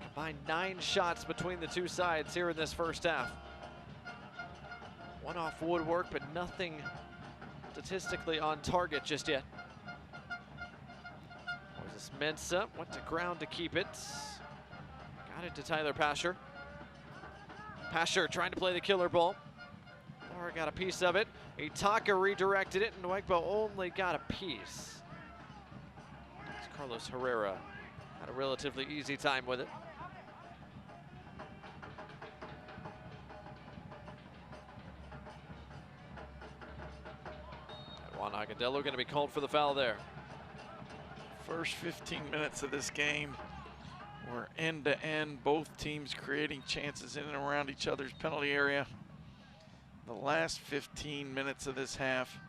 B: Combined 9 shots between the two sides here in this first half. One off woodwork, but nothing statistically on target just yet. Moses Mensah went to ground to keep it. Got it to Tyler Pasher. Pasher trying to play the killer ball. Laura got a piece of it. Itaka redirected it, and Nwegbo only got a piece. Carlos Herrera had a relatively easy time with it. Juan Agudelo going to be called for the foul there.
A: First 15 minutes of this game were end to end, both teams creating chances in and around each other's penalty area. The last 15 minutes of this half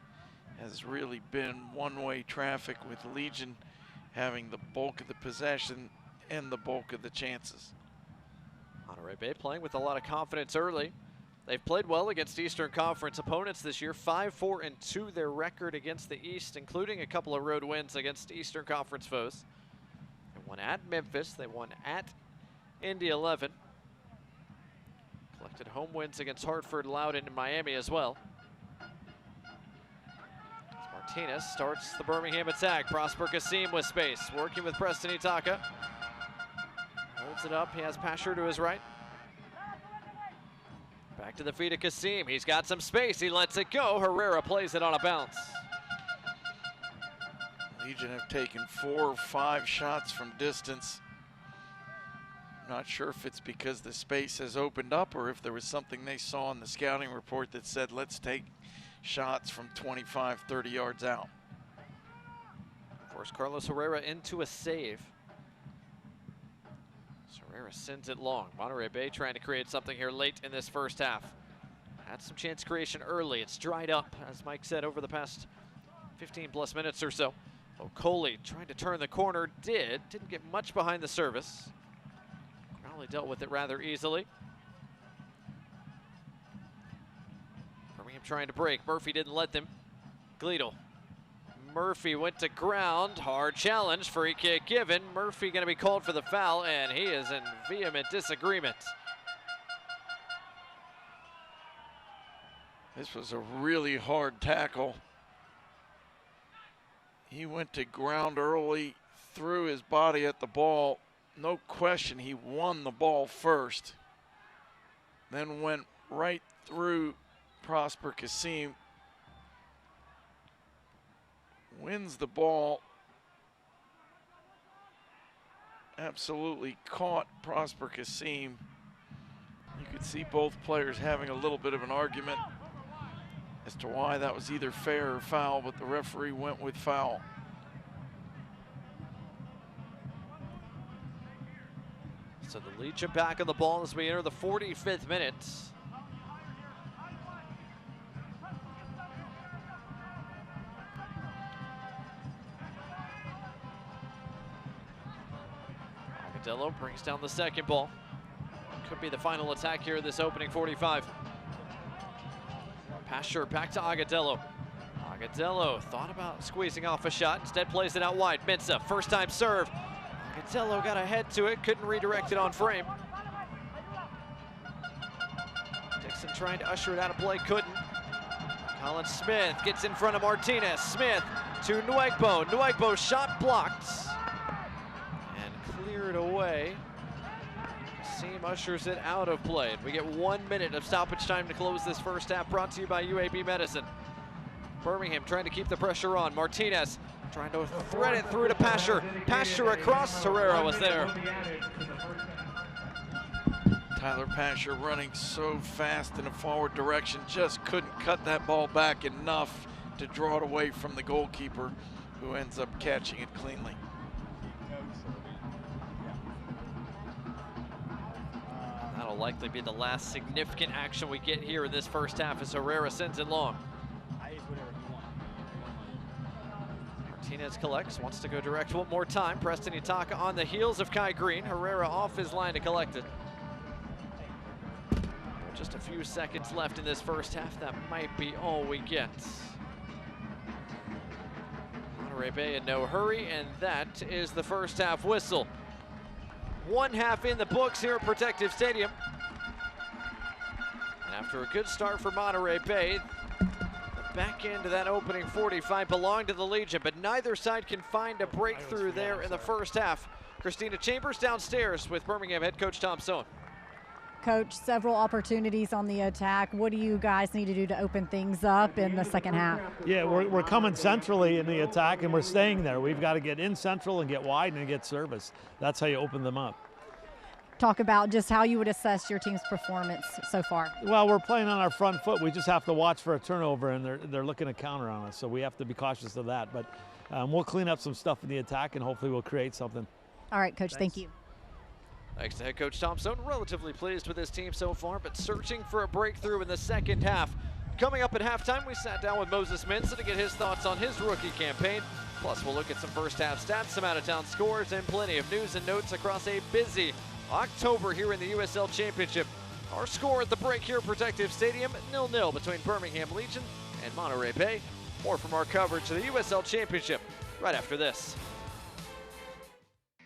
A: has really been one-way traffic, with Legion having the bulk of the possession and the bulk of the chances.
B: Monterey Bay playing with a lot of confidence early. They've played well against Eastern Conference opponents this year. 5-4-2 their record against the East, including a couple of road wins against Eastern Conference foes. They won at Memphis. They won at Indy 11. Collected home wins against Hartford, Loudoun, and Miami as well. Martinez starts the Birmingham attack. Prosper Kasim with space, working with Preston Itaka. Holds it up. He has Pasher to his right. Back to the feet of Kasim. He's got some space. He lets it go. Herrera plays it on a bounce.
A: Legion have taken 4 or 5 shots from distance. Not sure if it's because the space has opened up or if there was something they saw in the scouting report that said, let's take shots from 25, 30 yards out.
B: Force Carlos Herrera into a save. Herrera sends it long. Monterey Bay trying to create something here late in this first half. Had some chance creation early. It's dried up, as Mike said, over the past 15 plus minutes or so. Okoli trying to turn the corner, didn't get much behind the service. Crowley dealt with it rather easily. Birmingham trying to break. Murphy didn't let them. Gleedle. Murphy went to ground. Hard challenge. Free kick given. Murphy going to be called for the foul, and he is in vehement disagreement.
A: This was a really hard tackle. He went to ground early, threw his body at the ball. No question, he won the ball first. Then went right through Prosper Kasim. Wins the ball. Absolutely caught Prosper Kasim. You could see both players having a little bit of an argument as to why that was either fair or foul, but the referee went with foul.
B: So the Legion back on the ball as we enter the 45th minute. Agudelo brings down the second ball. Could be the final attack here in this opening 45. Pasher back to Agudelo. Agudelo thought about squeezing off a shot, instead plays it out wide. Mensah, first time serve. Agudelo got a head to it, couldn't redirect it on frame. Dixon trying to usher it out of play, couldn't. Colin Smith gets in front of Martinez. Smith to Nwegbo. Nwegbo shot blocked and cleared away. Kasim ushers it out of play. We get 1 minute of stoppage time to close this first half, brought to you by UAB Medicine. Birmingham trying to keep the pressure on. Martinez trying to thread it through to Pasher. Pasher across. Herrera was there.
A: Tyler Pasher running so fast in a forward direction, just couldn't cut that ball back enough to draw it away from the goalkeeper, who ends up catching it cleanly.
B: That'll likely be the last significant action we get here in this first half as Herrera sends it long. Martinez collects, wants to go direct one more time. Preston Itaka on the heels of Kai Green. Herrera off his line to collect it. Just a few seconds left in this first half. That might be all we get. Monterey Bay in no hurry, and that is the first half whistle. One half in the books here at Protective Stadium. And after a good start for Monterey Bay, the back end of that opening 45 belonged to the Legion, but neither side can find a breakthrough there in the first half. Christina Chambers downstairs with Birmingham head coach Tom Sohn.
F: Coach, several opportunities on the attack. What do you guys need to do to open things up in the second half?
G: Yeah, we're coming centrally in the attack, and we're staying there. We've got to get in central and get wide and get service. That's how you open them up.
F: Talk about just how you would assess your team's performance so far.
G: Well, we're playing on our front foot. We just have to watch for a turnover, and they're looking to counter on us, so we have to be cautious of that. But we'll clean up some stuff in the attack, and hopefully we'll create something.
F: All right, Coach, thank you.
B: Thanks to head coach Tom Sohn. Relatively pleased with his team so far, but searching for a breakthrough in the second half. Coming up at halftime, we sat down with Moses Mensah to get his thoughts on his rookie campaign. Plus, we'll look at some first half stats, some out-of-town scores, and plenty of news and notes across a busy October here in the USL Championship. Our score at the break here at Protective Stadium, 0-0 between Birmingham Legion and Monterey Bay. More from our coverage of the USL Championship right after this.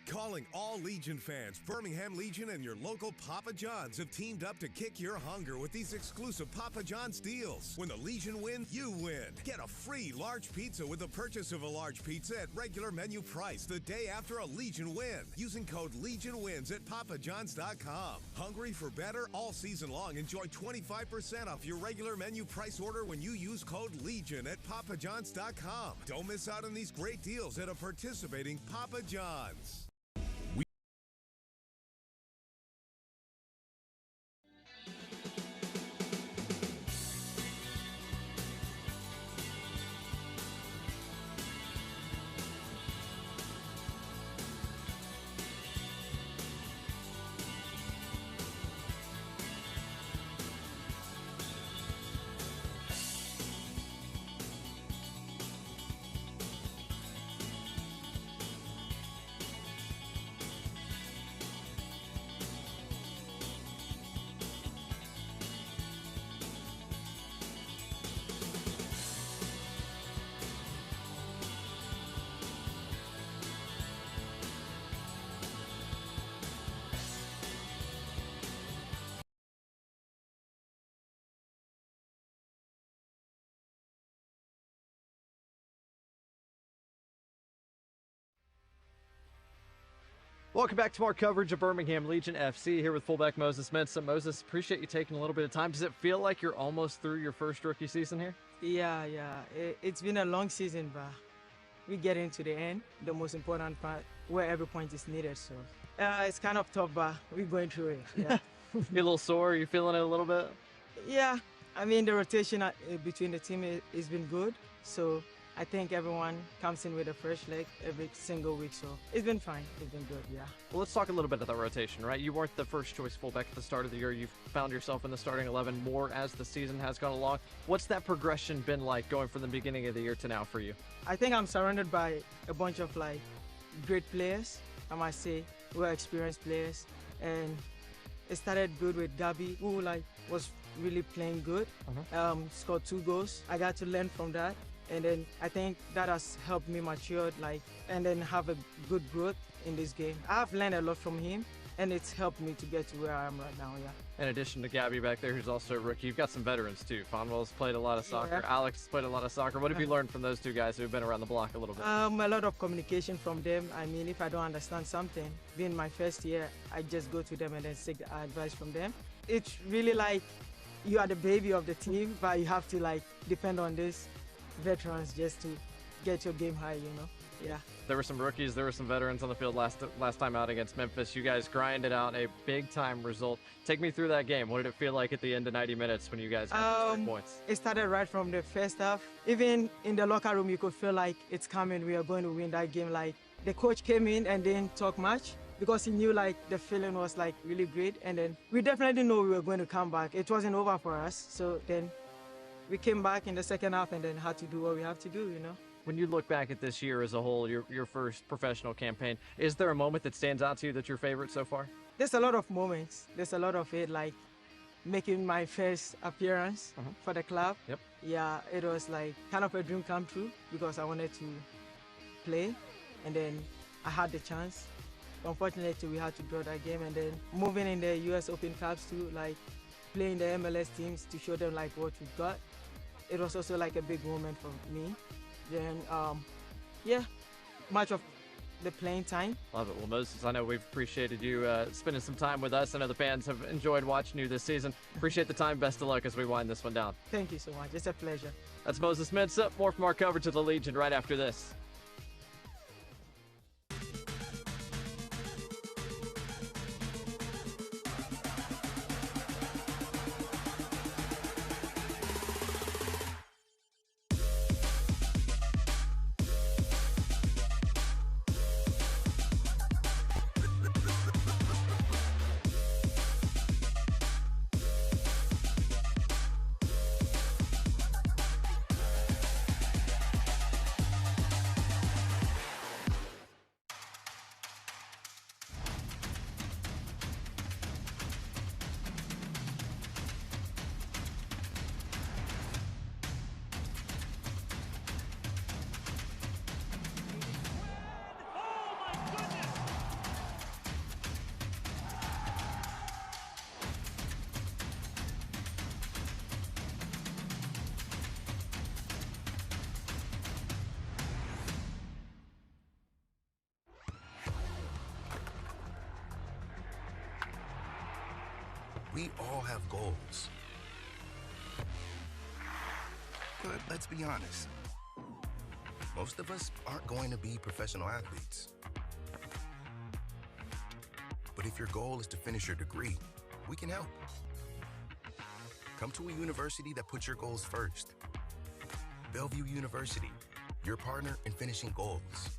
H: Calling all Legion fans, Birmingham Legion and your local Papa John's have teamed up to kick your hunger with these exclusive Papa John's deals. When the Legion win, you win. Get a free large pizza with the purchase of a large pizza at regular menu price the day after a Legion win using code LEGIONWINS at papajohns.com. Hungry for better? All season long, enjoy 25% off your regular menu price order when you use code LEGION at papajohns.com. Don't miss out on these great deals at a participating Papa John's.
B: Welcome back to our coverage of Birmingham Legion FC here with fullback Moses Mensah. Moses, appreciate you taking a little bit of time. Does it feel like you're almost through your first rookie season here?
I: Yeah. It's been a long season, but we get into the end, the most important part, where every point is needed. So it's kind of tough, but we're going through it. Yeah.
B: You a little sore? Are you feeling it a little bit?
I: Yeah. I mean, the rotation between the team has been good. So I think everyone comes in with a fresh leg every single week, so it's been fine. It's been good, yeah.
B: Well, let's talk a little bit of that rotation, right? You weren't the first choice fullback at the start of the year. You've found yourself in the starting 11 more as the season has gone along. What's that progression been like going from the beginning of the year to now for you?
I: I think I'm surrounded by a bunch of great players, I must say, who are experienced players. And it started good with Gabi, who was really playing good, scored 2 goals. I got to learn from that. And then I think that has helped me mature, and then have a good growth in this game. I've learned a lot from him, and it's helped me to get to where I am right now, yeah.
B: In addition to Gabby back there, who's also a rookie, you've got some veterans too. Fonwell's played a lot of soccer.
I: Yeah.
B: Alex has played a lot of soccer. What have you learned from those two guys who have been around the block a little bit?
I: A lot of communication from them. I mean, if I don't understand something, being my first year, I just go to them and then seek advice from them. It's really you are the baby of the team, but you have to depend on this veterans just to get your game high, yeah.
B: There were some rookies, there were some veterans on the field last time out against Memphis. You guys grinded out a big time result. Take me through that game. What did it feel like at the end of 90 minutes when you guys had those 3 points?
I: It started right from the first half. Even in the locker room, you could feel like it's coming. We are going to win that game. The coach came in and didn't talk much because he knew the feeling was really great. And then we definitely know we were going to come back. It wasn't over for us. So then we came back in the second half and then had to do what we have to do,
B: When you look back at this year as a whole, your first professional campaign, is there a moment that stands out to you that's your favorite so far?
I: There's a lot of moments. There's a lot of it, making my first appearance for the club.
B: Yep.
I: Yeah, it was kind of a dream come true because I wanted to play, and then I had the chance. Unfortunately, we had to draw that game, and then moving in the US Open Cups too, like playing the MLS teams to show them like what we got. It was also like a big moment for me. Then, yeah, much of the playing time.
B: Love it. Well, Moses, I know we've appreciated you spending some time with us. I know the fans have enjoyed watching you this season. Appreciate the time. Best of luck as we wind this one down.
I: Thank you so much. It's a pleasure.
B: That's Moses Mensah. More from our coverage of the Legion right after this.
J: We all have goals. But let's be honest. Most of us aren't going to be professional athletes. But if your goal is to finish your degree, we can help. Come to a university that puts your goals first. Bellevue University, your partner in finishing goals.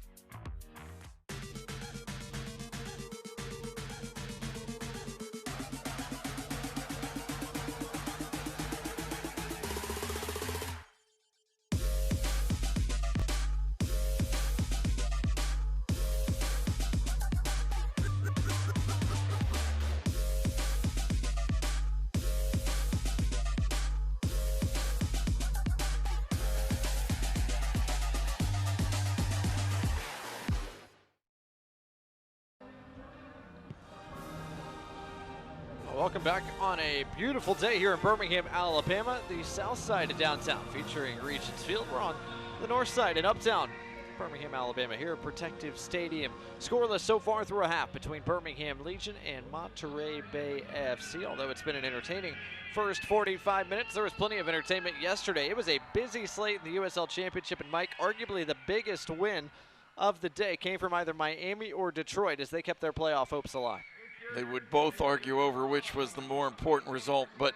B: Welcome back on a beautiful day here in Birmingham, Alabama, the south side of downtown, featuring Regents Field. We're on the north side in uptown Birmingham, Alabama, here at Protective Stadium. Scoreless so far through a half between Birmingham Legion and Monterey Bay FC. Although it's been an entertaining first 45 minutes, there was plenty of entertainment yesterday. It was a busy slate in the USL Championship, and Mike, arguably the biggest win of the day came from either Miami or Detroit as they kept their playoff hopes alive.
A: They would both argue over which was the more important result, but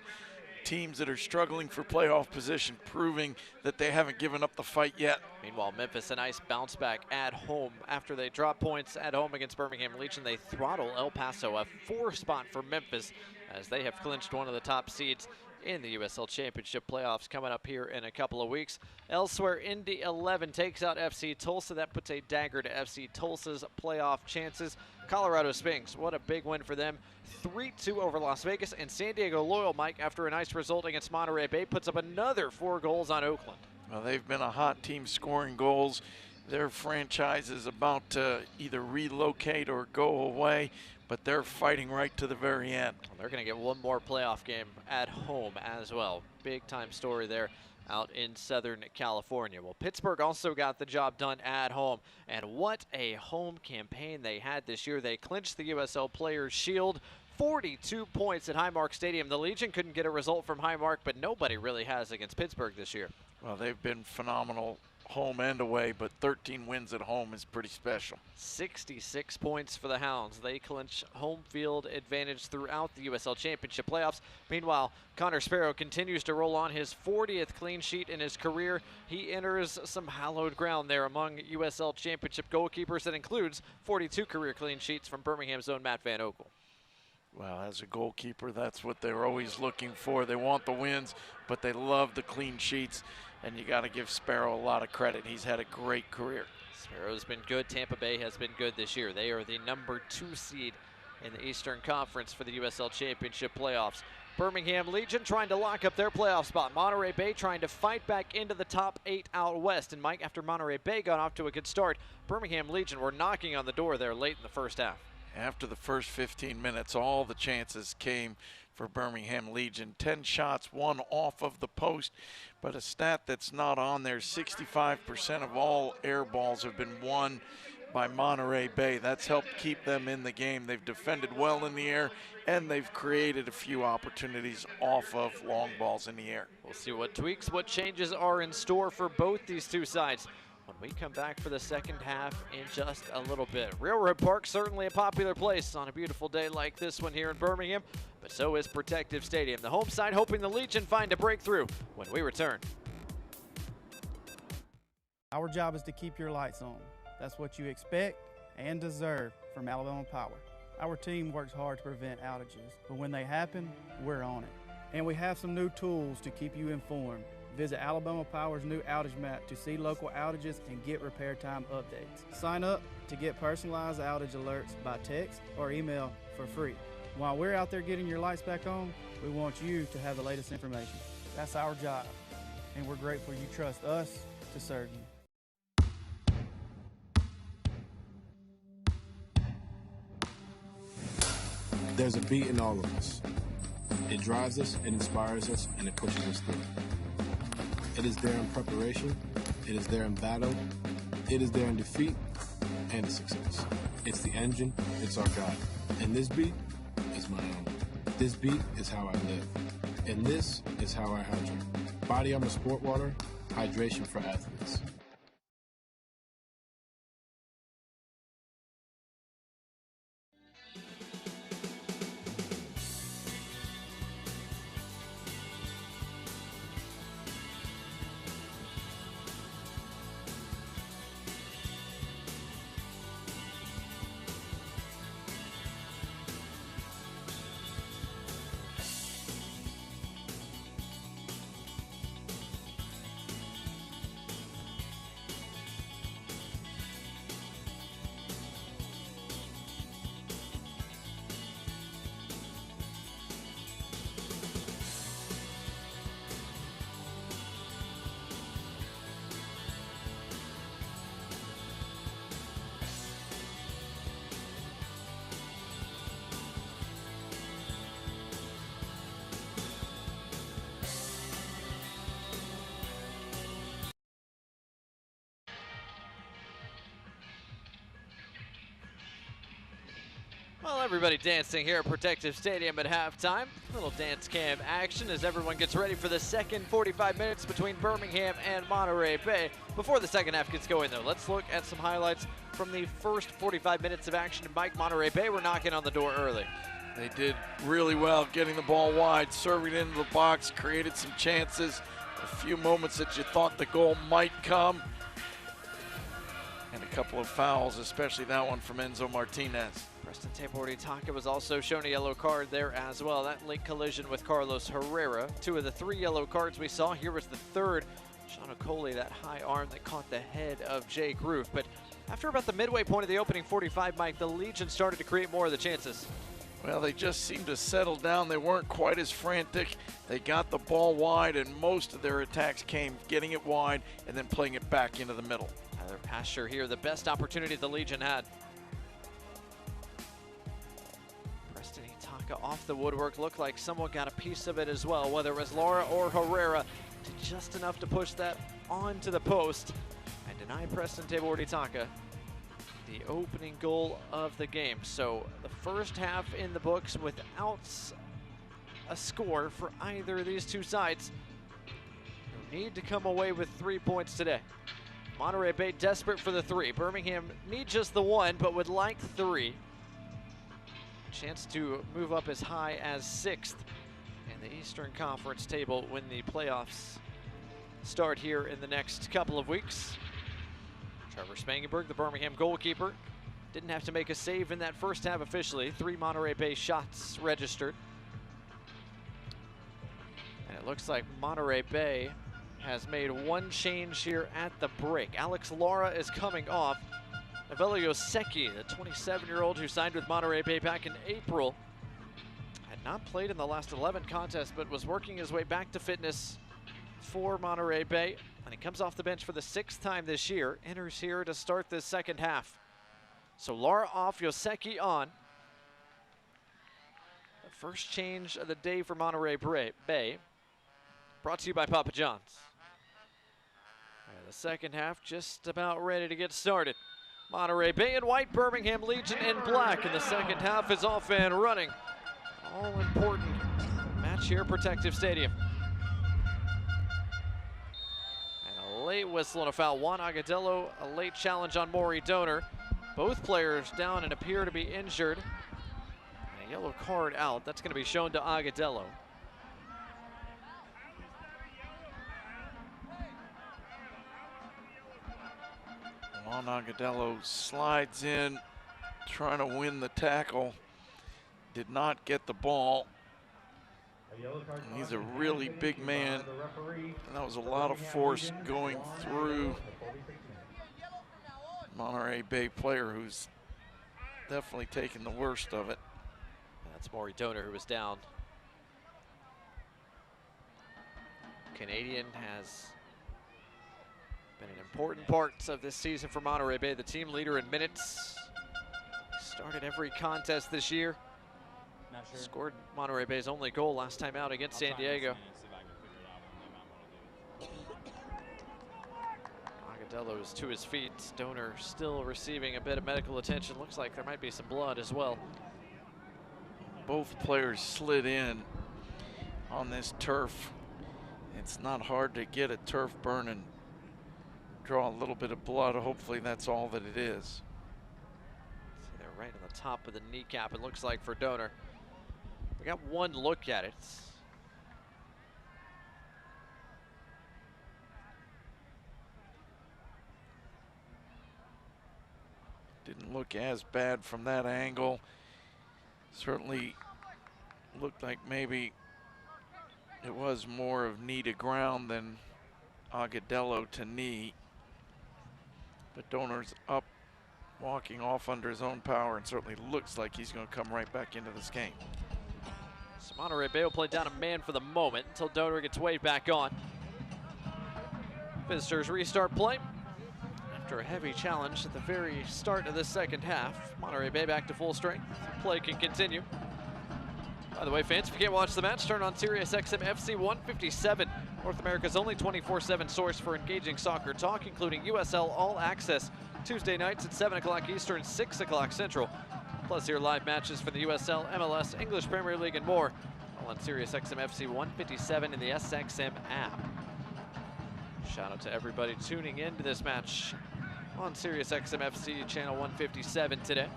A: teams that are struggling for playoff position proving that they haven't given up the fight yet.
B: Meanwhile, Memphis, a nice bounce back at home. After they drop points at home against Birmingham Legion, they throttle El Paso, a 4 spot for Memphis, as they have clinched one of the top seeds in the USL Championship playoffs coming up here in a couple of weeks. Elsewhere, Indy 11 takes out FC Tulsa. That puts a dagger to FC Tulsa's playoff chances. Colorado Springs, what a big win for them. 3-2 over Las Vegas. And San Diego Loyal, Mike, after a nice result against Monterey Bay, puts up another 4 goals on Oakland.
A: Well, they've been a hot team scoring goals. Their franchise is about to either relocate or go away, but they're fighting right to the very end.
B: Well, they're going to get one more playoff game at home as well. Big time story there out in Southern California. Well, Pittsburgh also got the job done at home, and what a home campaign they had this year. They clinched the USL Players' Shield, 42 points at Highmark Stadium. The Legion couldn't get a result from Highmark, but nobody really has against Pittsburgh this year.
A: Well, they've been phenomenal home and away, but 13 wins at home is pretty special.
B: 66 points for the Hounds. They clinch home field advantage throughout the USL Championship playoffs. Meanwhile, Connor Sparrow continues to roll on his 40th clean sheet in his career. He enters some hallowed ground there among USL Championship goalkeepers. That includes 42 career clean sheets from Birmingham's own Matt Van Oekel.
A: Well, as a goalkeeper, that's what they're always looking for. They want the wins, but they love the clean sheets, and you got to give Sparrow a lot of credit. He's had a great career.
B: Sparrow's been good. Tampa Bay has been good this year. They are the #2 seed in the Eastern Conference for the USL Championship playoffs. Birmingham Legion trying to lock up their playoff spot. Monterey Bay trying to fight back into the top 8 out west. And Mike, after Monterey Bay got off to a good start, Birmingham Legion were knocking on the door there late in the first half.
A: After the first 15 minutes, all the chances came for Birmingham Legion. 10 shots, 1 off of the post, but a stat that's not on there, 65% of all air balls have been won by Monterey Bay. That's helped keep them in the game. They've defended well in the air, and they've created a few opportunities off of long balls in the air.
B: We'll see what tweaks, what changes are in store for both these two sides when we come back for the second half in just a little bit. Railroad Park, certainly a popular place on a beautiful day like this one here in Birmingham, but so is Protective Stadium. The home side hoping the Legion find a breakthrough when we return.
K: Our job is to keep your lights on. That's what you expect and deserve from Alabama Power. Our team works hard to prevent outages, but when they happen, we're on it. And we have some new tools to keep you informed. Visit Alabama Power's new outage map to see local outages and get repair time updates. Sign up to get personalized outage alerts by text or email for free. While we're out there getting your lights back on, we want you to have the latest information. That's our job, and we're grateful you trust us to serve you.
L: There's a beat in all of us. It drives us, it inspires us, and it pushes us through. It is there in preparation, it is there in battle, it is there in defeat and success. It's the engine, it's our guide. And this beat is my own. This beat is how I live. And this is how I hydrate. Body Armor Sport Water, hydration for athletes.
B: Well, everybody dancing here at Protective Stadium at halftime. A little dance cam action as everyone gets ready for the second 45 minutes between Birmingham and Monterey Bay. Before the second half gets going, though, let's look at some highlights from the first 45 minutes of action. Mike, Monterey Bay were knocking on the door early.
A: They did really well getting the ball wide, serving into the box, created some chances, a few moments that you thought the goal might come, and a couple of fouls, especially that one from Enzo Martinez.
B: Preston Tabor-Itaka was also shown a yellow card there as well. That late collision with Carlos Herrera. 2 of the 3 yellow cards we saw. Here was the third. Sean Okoli, that high arm that caught the head of Jay Groove. But after about the midway point of the opening 45, Mike, the Legion started to create more of the chances.
A: Well, they just seemed to settle down. They weren't quite as frantic. They got the ball wide, and most of their attacks came getting it wide and then playing it back into the middle.
B: Tyler Pasture here, the best opportunity the Legion had. Preston Itaka off the woodwork. Looked like someone got a piece of it as well, whether it was Laura or Herrera, did just enough to push that onto the post and deny Preston Tabor-Itaka the opening goal of the game. So the first half in the books without a score for either of these two sides. You need to come away with 3 points today. Monterey Bay desperate for the 3. Birmingham need just the 1, but would like 3. Chance to move up as high as 6th in the Eastern Conference table when the playoffs start here in the next couple of weeks. Trevor Spangenberg, the Birmingham goalkeeper, didn't have to make a save in that first half officially. 3 Monterey Bay shots registered. And it looks like Monterey Bay has made 1 change here at the break. Alex Lara is coming off. Novello Yoseki, the 27-year-old who signed with Monterey Bay back in April, had Had not played in the last 11 contests, but was working his way back to fitness for Monterey Bay. And he comes off the bench for the 6th time this year. Enters here to start this second half. So Lara off, Yoseki on. The first change of the day for Monterey Bay. Brought to you by Papa John's. And the second half just about ready to get started. Monterey Bay in white, Birmingham Legion in black. And the second half is off and running. All important match here, Protective Stadium. And a late whistle and a foul. Juan Agudelo, a late challenge on Maury Donor. Both players down and appear to be injured. And a yellow card out. That's going to be shown to Agudelo.
A: Juan Agudelo slides in, trying to win the tackle. Did not get the ball. And he's a really big man. And that was a lot of force going through Monterey Bay player who's definitely taken the worst of it.
B: That's Maury Donor who was down. Canadian has been an important part of this season for Monterey Bay, the team leader in minutes. Started every contest this year. Scored Monterey Bay's only goal last time out against San Diego. Agudelo is to his feet. Donor still receiving a bit of medical attention. Looks like there might be some blood as well.
A: Both players slid in on this turf. It's not hard to get a turf burn and draw a little bit of blood. Hopefully that's all that it is.
B: So they're right on the top of the kneecap, it looks like, for Donor. We got one look at it.
A: Didn't look as bad from that angle. Certainly looked like maybe it was more of knee to ground than Agudelo to knee. But Donor's up, walking off under his own power, and certainly looks like he's going to come right back into this game.
B: So Monterey Bay will play down a man for the moment until Donor gets waved back on. Visitors restart play. After a heavy challenge at the very start of this second half, Monterey Bay back to full strength. Play can continue. By the way, fans, if you can't watch the match, turn on Sirius XM FC 157, North America's only 24/7 source for engaging soccer talk, including USL All Access, Tuesday nights at 7 o'clock Eastern, 6 o'clock Central. Plus, hear live matches for the USL, MLS, English Premier League, and more, all on Sirius XM FC 157 in the SXM app. Shout out to everybody tuning in to this match on Sirius XM FC channel 157 today.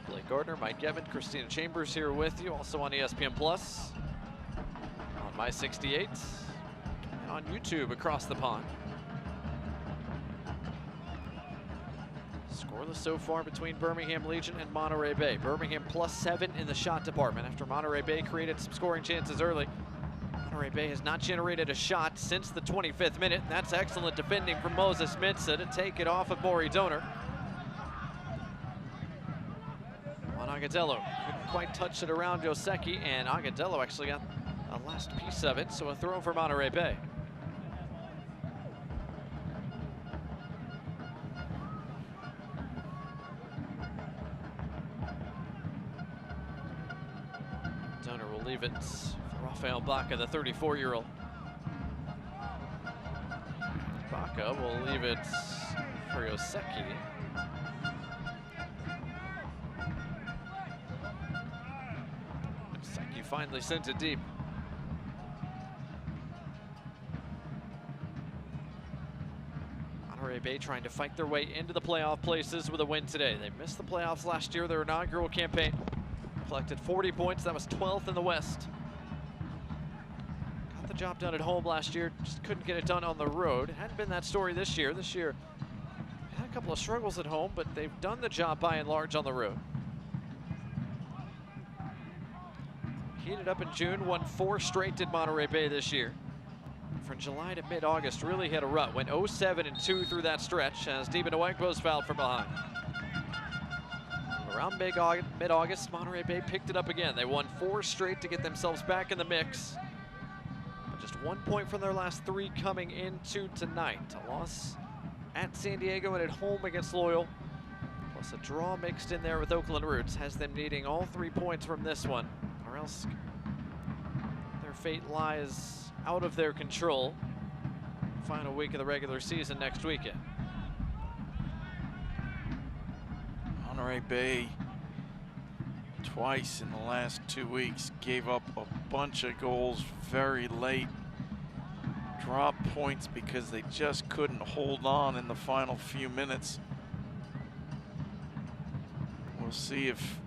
B: Blake Gardner, Mike Evans, Christina Chambers here with you, also on ESPN Plus, on My 68, and on YouTube across the pond. Scoreless so far between Birmingham Legion and Monterey Bay. Birmingham +7 in the shot department after Monterey Bay created some scoring chances early. Monterey Bay has not generated a shot since the 25th minute. And that's excellent defending from Moses Mensah to take it off of Maury Donor. On Agudelo, couldn't quite touch it around Yoseki, and Agudelo actually got a last piece of it, so a throw for Monterey Bay. Donor will leave it for Rafael Baca, the 34-year-old. Baca will leave it for Yoseki. Yoseki finally sent it deep. Monterey Bay trying to fight their way into the playoff places with a win today. They missed the playoffs last year, their inaugural campaign. Collected 40 points, that was 12th in the West. Got the job done at home last year, just couldn't get it done on the road. Hadn't been that story this year. This year, had a couple of struggles at home, but they've done the job by and large on the road. Heated up in June, won 4 straight did Monterey Bay this year. From July to mid-August, really hit a rut. Went 0-7-2 through that stretch as Deba Nwagbo's fouled from behind. Around mid-August, Monterey Bay picked it up again. They won 4 straight to get themselves back in the mix. But just 1 point from their last 3 coming into tonight. A loss at San Diego and at home against Loyal. Plus a draw mixed in there with Oakland Roots has them needing all 3 points from this one, or else their fate lies out of their control. Final week of the regular season next weekend.
A: Monterey Bay twice in the last 2 weeks gave up a bunch of goals very late. Dropped points because they just couldn't hold on in the final few minutes. We'll see if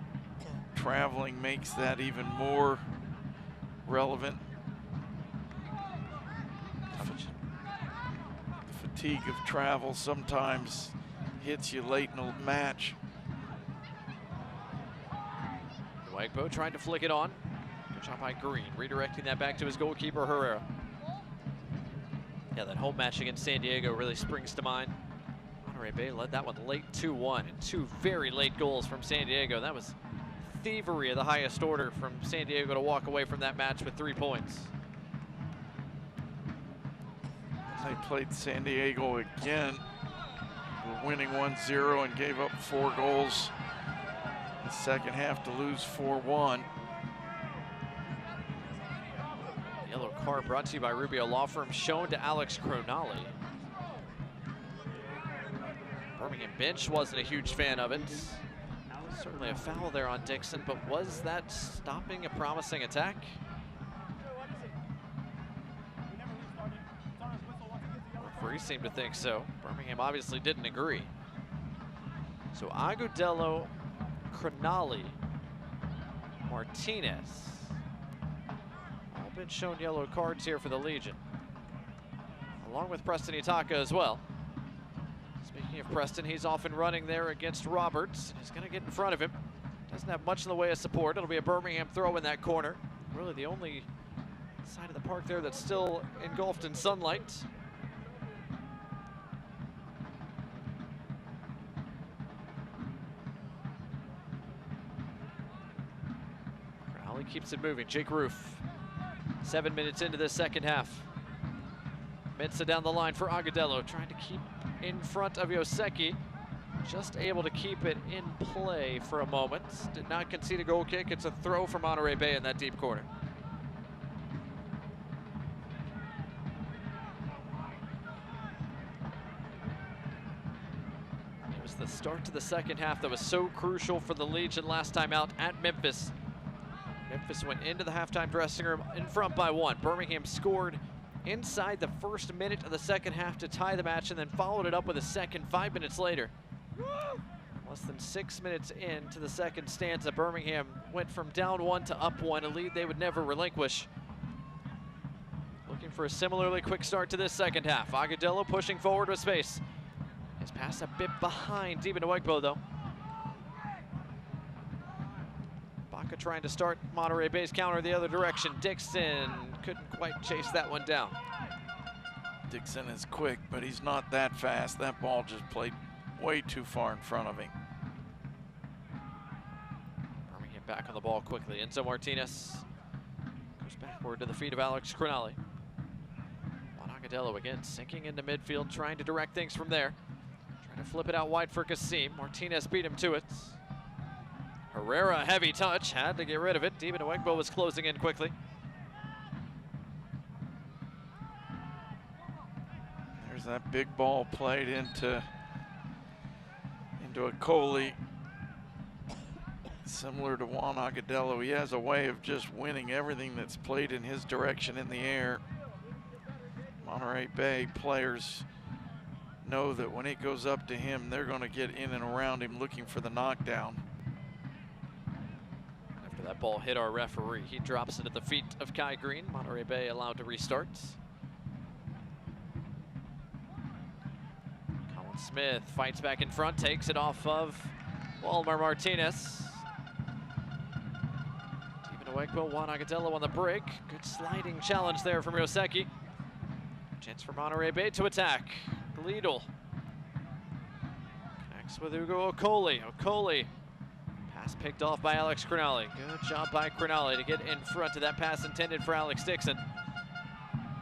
A: traveling makes that even more relevant. The fatigue of travel sometimes hits you late in a match.
B: Wagbo trying to flick it on. Good job by Green, redirecting that back to his goalkeeper, Herrera. Yeah, that home match against San Diego really springs to mind. Monterey Bay led that one late 2-1, and 2 very late goals from San Diego. That was thievery of the highest order from San Diego to walk away from that match with 3 points.
A: They played San Diego again. We're winning 1-0 and gave up 4 goals in the second half to lose 4-1.
B: Yellow card brought to you by Rubio Law Firm, shown to Alex Cronali. Birmingham bench wasn't a huge fan of it. Certainly a foul there on Dixon, but was that stopping a promising attack? Referee seemed to think so. Birmingham obviously didn't agree. So Agudelo, Cronali, Martinez, all been shown yellow cards here for the Legion, along with Preston Itaka as well. Speaking of Preston, he's off and running there against Roberts. He's going to get in front of him. Doesn't have much in the way of support. It'll be a Birmingham throw in that corner. Really the only side of the park there that's still engulfed in sunlight. Crowley keeps it moving. Jake Roof, 7 minutes into this second half. Mensah down the line for Agudelo, trying to keep in front of Yoseki. Just able to keep it in play for a moment. Did not concede a goal kick. It's a throw for Monterey Bay in that deep corner. It was the start to the second half that was so crucial for the Legion last time out at Memphis. Memphis went into the halftime dressing room in front by 1. Birmingham scored inside the first minute of the second half to tie the match, and then followed it up with a second 5 minutes later. Less than 6 minutes into the second stanza, Birmingham went from down 1 to up 1, a lead they would never relinquish. Looking for a similarly quick start to this second half. Agudelo pushing forward with space. His pass a bit behind Stephen Nwegbo though. Baca trying to start Monterey Bay's counter the other direction. Dixon couldn't quite chase that one down.
A: Dixon is quick, but he's not that fast. That ball just played way too far in front of him.
B: Birmingham back on the ball quickly. Enzo Martinez goes backward to the feet of Alex Cronali. Agudelo again sinking into midfield, trying to direct things from there. Trying to flip it out wide for Kasim. Martinez beat him to it. Herrera, heavy touch, had to get rid of it. Stephen Nwegbo was closing in quickly.
A: There's that big ball played into a Coley. Similar to Juan Agudelo, he has a way of just winning everything that's played in his direction in the air. Monterey Bay players know that when it goes up to him, they're going to get in and around him looking for the knockdown.
B: After that ball hit our referee, he drops it at the feet of Kai Green. Monterey Bay allowed to restart. Colin Smith fights back in front, takes it off of Walmar Martinez. Stephen Nwegbo, Juan Agudelo on the break. Good sliding challenge there from Yoseki. Chance for Monterey Bay to attack. Gleedle connects with Ugo Okoli. Okoli Pass picked off by Alex Cronali. Good job by Cronali to get in front of that pass intended for Alex Dixon.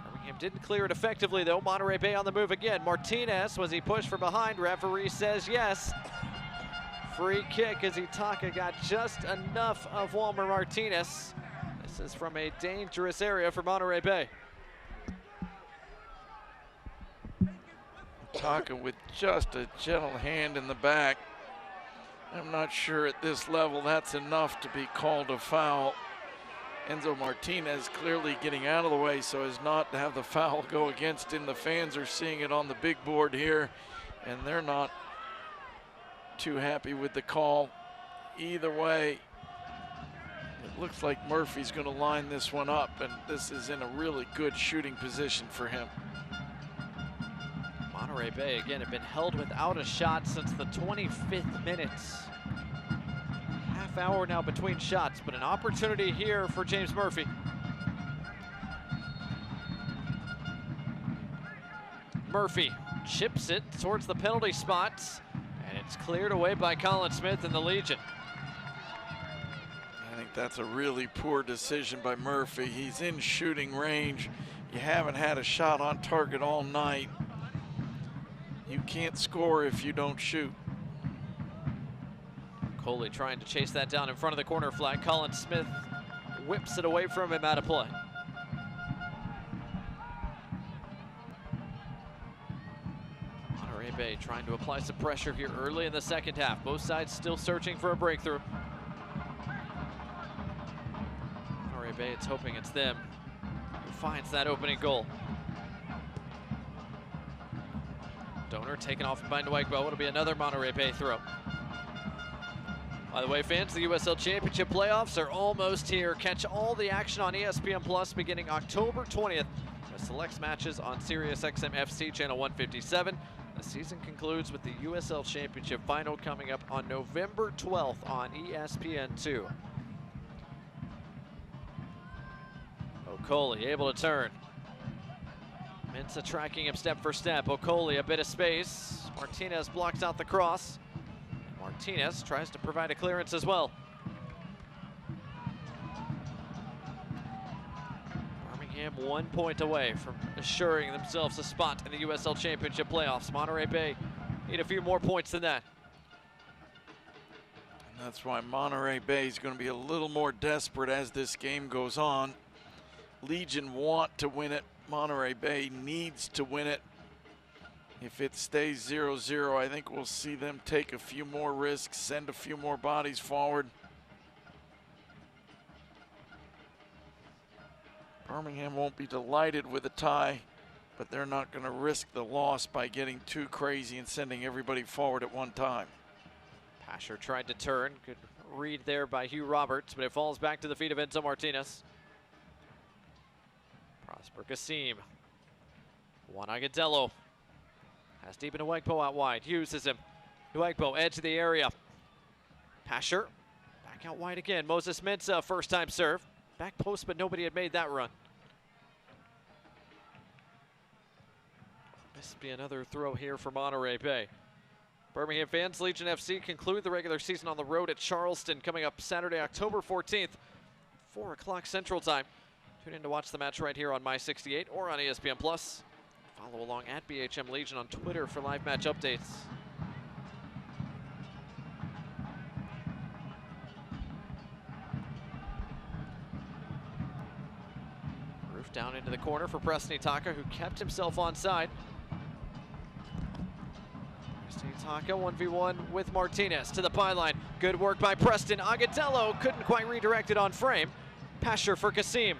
B: Birmingham didn't clear it effectively though. Monterey Bay on the move again. Martinez, was he pushed from behind? Referee says yes. Free kick as Itaka got just enough of Walmer Martinez. This is from a dangerous area for Monterey Bay.
A: Itaka with just a gentle hand in the back. I'm not sure at this level that's enough to be called a foul. Enzo Martinez clearly getting out of the way so as not to have the foul go against him. The fans are seeing it on the big board here, and they're not too happy with the call. Either way, it looks like Murphy's going to line this one up, and this is in a really good shooting position for him.
B: Monterey Bay, again, have been held without a shot since the 25th minute. Half hour now between shots, but an opportunity here for James Murphy. Murphy chips it towards the penalty spots, and it's cleared away by Colin Smith and the Legion.
A: I think that's a really poor decision by Murphy. He's in shooting range. You haven't had a shot on target all night. You can't score if you don't shoot.
B: Coley trying to chase that down in front of the corner flag. Colin Smith whips it away from him out of play. Monterey Bay trying to apply some pressure here early in the second half. Both sides still searching for a breakthrough. Monterey Bay, it's hoping it's them who finds that opening goal. Donor taken off by Nwegbo. It'll be another Monterey Bay throw. By the way, fans, the USL Championship playoffs are almost here. Catch all the action on ESPN Plus beginning October 20th with select matches on SiriusXM FC channel 157. The season concludes with the USL Championship final coming up on November 12th on ESPN2. Okoli able to turn. Mensah tracking him step for step. Okoli a bit of space. Martinez blocks out the cross. Martinez tries to provide a clearance as well. Birmingham 1 point away from assuring themselves a spot in the USL Championship playoffs. Monterey Bay need a few more points than that.
A: And that's why Monterey Bay is going to be a little more desperate as this game goes on. Legion want to win it. Monterey Bay needs to win it. If it stays 0-0, I think we'll see them take a few more risks, send a few more bodies forward. Birmingham won't be delighted with a tie, but they're not going to risk the loss by getting too crazy and sending everybody forward at one time.
B: Pasher tried to turn. Good read there by Hugh Roberts, but it falls back to the feet of Enzo Martinez. Prosper Kassim. Juan Agudelo has deep into Nwegbo out wide. Uses him. Nwegbo, edge of the area. Pasher back out wide again. Moses Mensah, first time serve. Back post, but nobody had made that run. This will be another throw here for Monterey Bay. Birmingham fans, Legion FC conclude the regular season on the road at Charleston coming up Saturday, October 14th, 4 o'clock Central Time. Tune in to watch the match right here on My 68 or on ESPN Plus. Follow along at BHM Legion on Twitter for live match updates. Roof down into the corner for Preston Itaka, who kept himself onside. Preston Itaka 1v1 with Martinez to the byline. Good work by Preston. Agudelo couldn't quite redirect it on frame. Pasher for Kassim.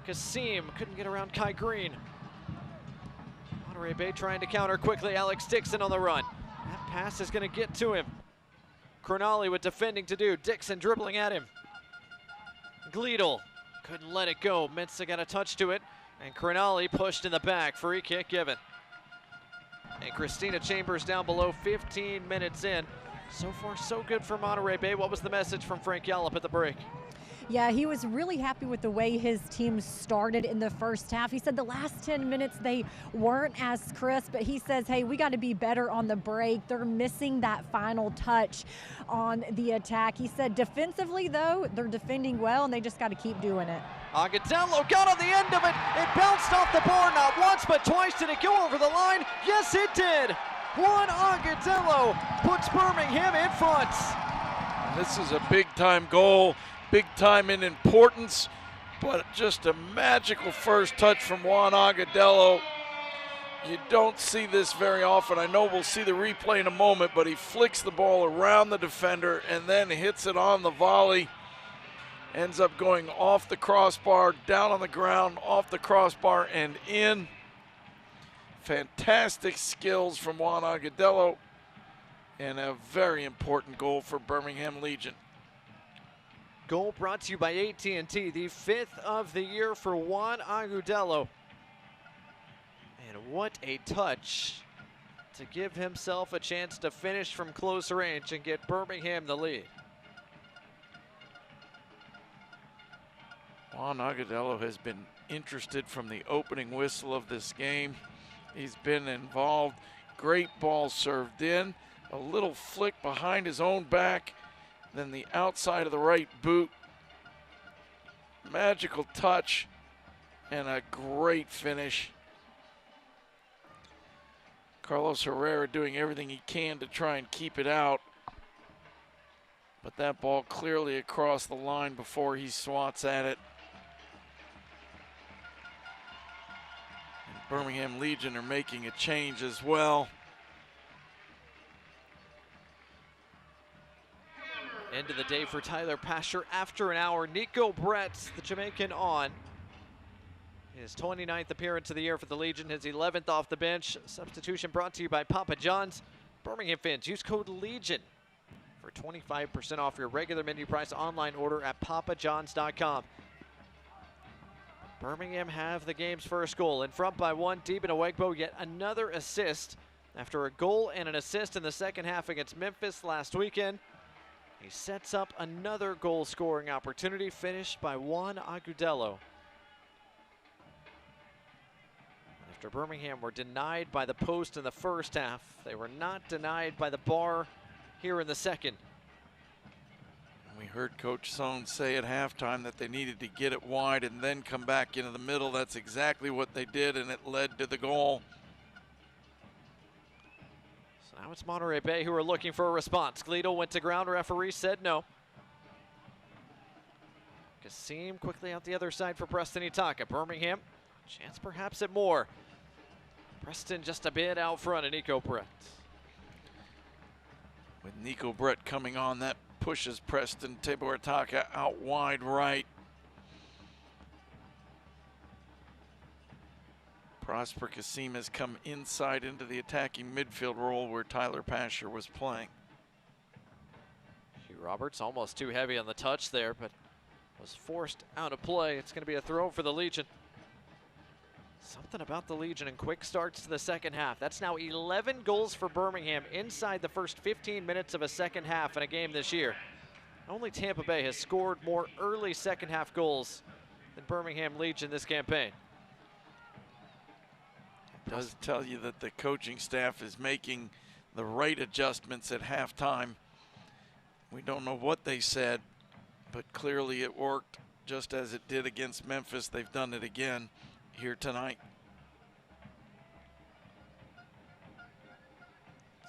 B: Kassim couldn't get around Kai Green. Monterey Bay trying to counter quickly. Alex Dixon on the run. That pass is going to get to him. Cronali with defending to do. Dixon dribbling at him. Gleedle couldn't let it go. Mensah got a touch to it. And Cronali pushed in the back. Free kick given. And Christina Chambers down below, 15 minutes in. So far, so good for Monterey Bay. What was the message from Frank Yallop at the break?
F: Yeah, he was really happy with the way his team started in the first half. He said the last 10 minutes they weren't as crisp, but he says, hey, we got to be better on the break. They're missing that final touch on the attack. He said defensively, though, they're defending well, and they just got to keep doing it.
B: Agudelo got on the end of it. It bounced off the bar not once but twice. Did it go over the line? Yes, it did. Juan Agudelo puts Birmingham in front.
A: This is a big-time goal, big time in importance, but just a magical first touch from Juan Agudelo. You don't see this very often. I know we'll see the replay in a moment, but he flicks the ball around the defender and then hits it on the volley. Ends up going off the crossbar, down on the ground, off the crossbar, and in. Fantastic skills from Juan Agudelo, and a very important goal for Birmingham Legion.
B: Goal brought to you by AT&T, the 5th of the year for Juan Agudelo. And what a touch to give himself a chance to finish from close range and get Birmingham the lead.
A: Juan Agudelo has been interested from the opening whistle of this game. He's been involved. Great ball served in. A little flick behind his own back. Then the outside of the right boot. Magical touch and a great finish. Carlos Herrera doing everything he can to try and keep it out. But that ball clearly across the line before he swats at it. Birmingham Legion are making a change as well.
B: End of the day for Tyler Pasher after an hour. Nico Brett, the Jamaican, on. His 29th appearance of the year for the Legion, his 11th off the bench. Substitution brought to you by Papa John's. Birmingham fans, use code LEGION for 25% off your regular menu price online order at papajohns.com. Birmingham have the game's first goal. In front by one, Deep in Awegbo, yet another assist after a goal and an assist in the second half against Memphis last weekend. He sets up another goal-scoring opportunity, finished by Juan Agudelo. After Birmingham were denied by the post in the first half, they were not denied by the bar here in the second.
A: We heard Coach Sohn say at halftime that they needed to get it wide and then come back into the middle. That's exactly what they did, and it led to the goal.
B: So now it's Monterey Bay who are looking for a response. Gleedle went to ground, referee said no. Kasim quickly out the other side for Preston Itaka. Birmingham, chance perhaps at more. Preston just a bit out front of Nico Brett.
A: With Nico Brett coming on, that pushes Preston Itaka out wide right. Prosper Kasim has come inside into the attacking midfield role where Tyler Pasher was playing.
B: Hugh Roberts almost too heavy on the touch there, but was forced out of play. It's going to be a throw for the Legion. Something about the Legion and quick starts to the second half. That's now 11 goals for Birmingham inside the first 15 minutes of a second half in a game this year. Only Tampa Bay has scored more early second half goals than Birmingham Legion this campaign.
A: It does tell you that the coaching staff is making the right adjustments at halftime. We don't know what they said, but clearly it worked just as it did against Memphis. They've done it again here tonight.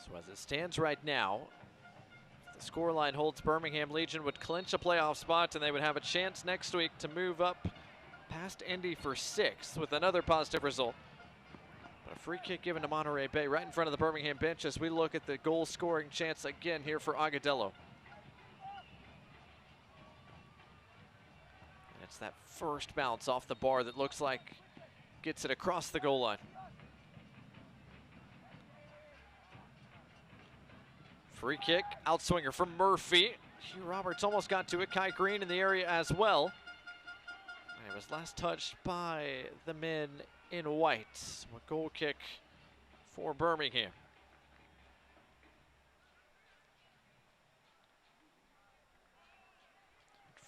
B: So as it stands right now, if the scoreline holds, Birmingham Legion would clinch a playoff spot and they would have a chance next week to move up past Indy for 6th with another positive result. But a free kick given to Monterey Bay right in front of the Birmingham bench as we look at the goal scoring chance again here for Agudelo. And it's that first bounce off the bar that looks like gets it across the goal line. Free kick, outswinger from Murphy. Hugh Roberts almost got to it. Kai Green in the area as well. And it was last touched by the men in white. A goal kick for Birmingham.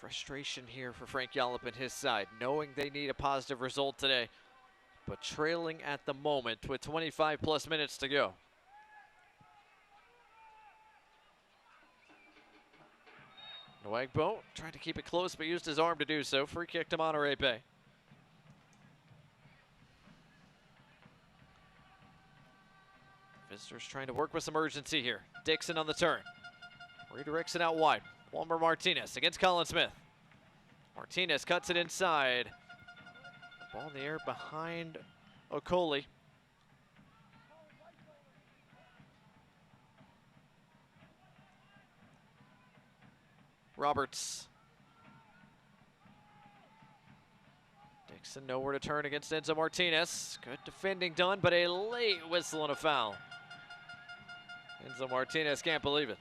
B: Frustration here for Frank Yallop and his side, knowing they need a positive result today, but trailing at the moment with 25 plus minutes to go. Nwagbo trying to keep it close, but used his arm to do so. Free kick to Monterey Bay. Visitors trying to work with some urgency here. Dixon on the turn. Redirects it out wide. Walmer Martinez against Colin Smith. Martinez cuts it inside. Ball in the air behind Okoli. Roberts. Dixon nowhere to turn against Enzo Martinez. Good defending done, but a late whistle and a foul. Enzo Martinez can't believe it.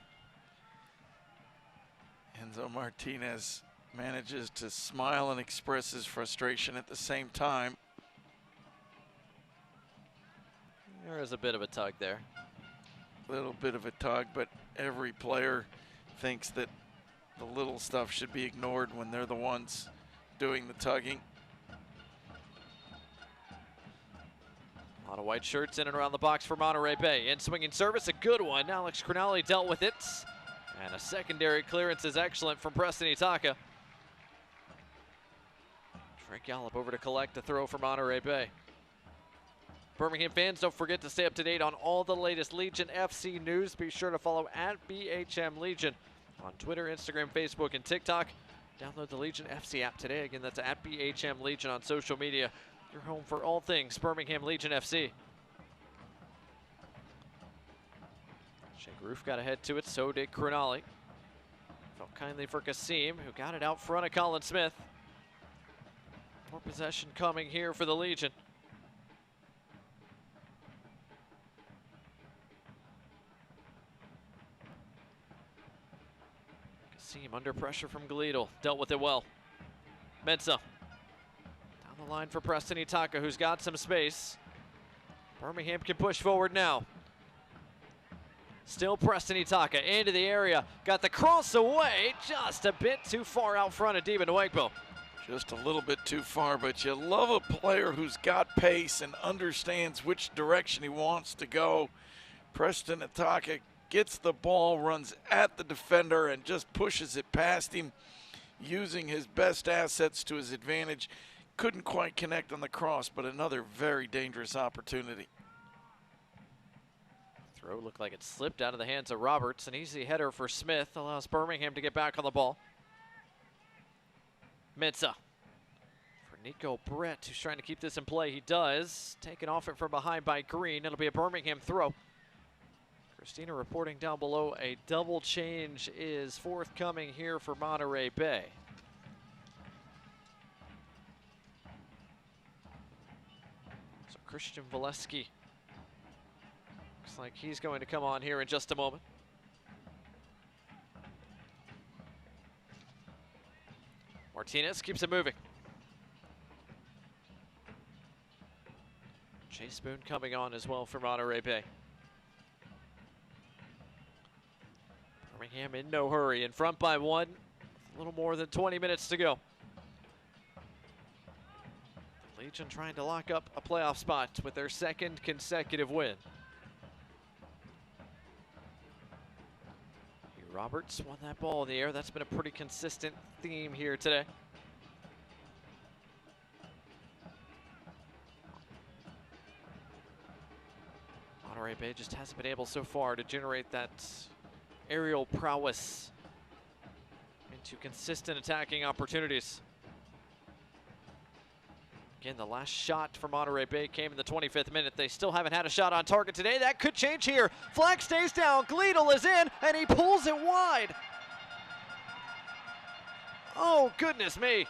A: Enzo Martinez manages to smile and express his frustration at the same time.
B: There is a bit of a tug there.
A: Little bit of a tug, but every player thinks that the little stuff should be ignored when they're the ones doing the tugging.
B: A lot of white shirts in and around the box for Monterey Bay. In swinging service, a good one. Alex Cronali dealt with it. And a secondary clearance is excellent from Preston Itaka. Frank Yallop over to collect the throw for Monterey Bay. Birmingham fans, don't forget to stay up to date on all the latest Legion FC news. Be sure to follow @BHM Legion on Twitter, Instagram, Facebook, and TikTok. Download the Legion FC app today. Again, that's @BHM Legion on social media. Your home for all things Birmingham Legion FC. Shake Roof got ahead to it, so did Cronali. Felt kindly for Kasim, who got it out front of Colin Smith. More possession coming here for the Legion. Kasim under pressure from Gleedle, dealt with it well. Mensah. Down the line for Preston Itaka, who's got some space. Birmingham can push forward now. Still Preston Itaka into the area. Got the cross away, just a bit too far out front of Demon Nwagbo.
A: Just a little bit too far, but you love a player who's got pace and understands which direction he wants to go. Preston Itaka gets the ball, runs at the defender, and just pushes it past him, using his best assets to his advantage. Couldn't quite connect on the cross, but another very dangerous opportunity.
B: Throw looked like it slipped out of the hands of Roberts. An easy header for Smith allows Birmingham to get back on the ball. Mensah for Nico Brett, who's trying to keep this in play. He does. Taken off it from behind by Green. It'll be a Birmingham throw. Christina reporting down below a double change is forthcoming here for Monterey Bay. So Christian Valesky looks like he's going to come on here in just a moment. Martinez keeps it moving. Chase Boone coming on as well for Monterey Bay. Birmingham in no hurry, in front by one. A little more than 20 minutes to go. Legion trying to lock up a playoff spot with their second consecutive win. Roberts won that ball in the air. That's been a pretty consistent theme here today. Monterey Bay just hasn't been able so far to generate that aerial prowess into consistent attacking opportunities. Again, the last shot for Monterey Bay came in the 25th minute. They still haven't had a shot on target today. That could change here. Flag stays down. Gleedle is in, and he pulls it wide. Oh, goodness me.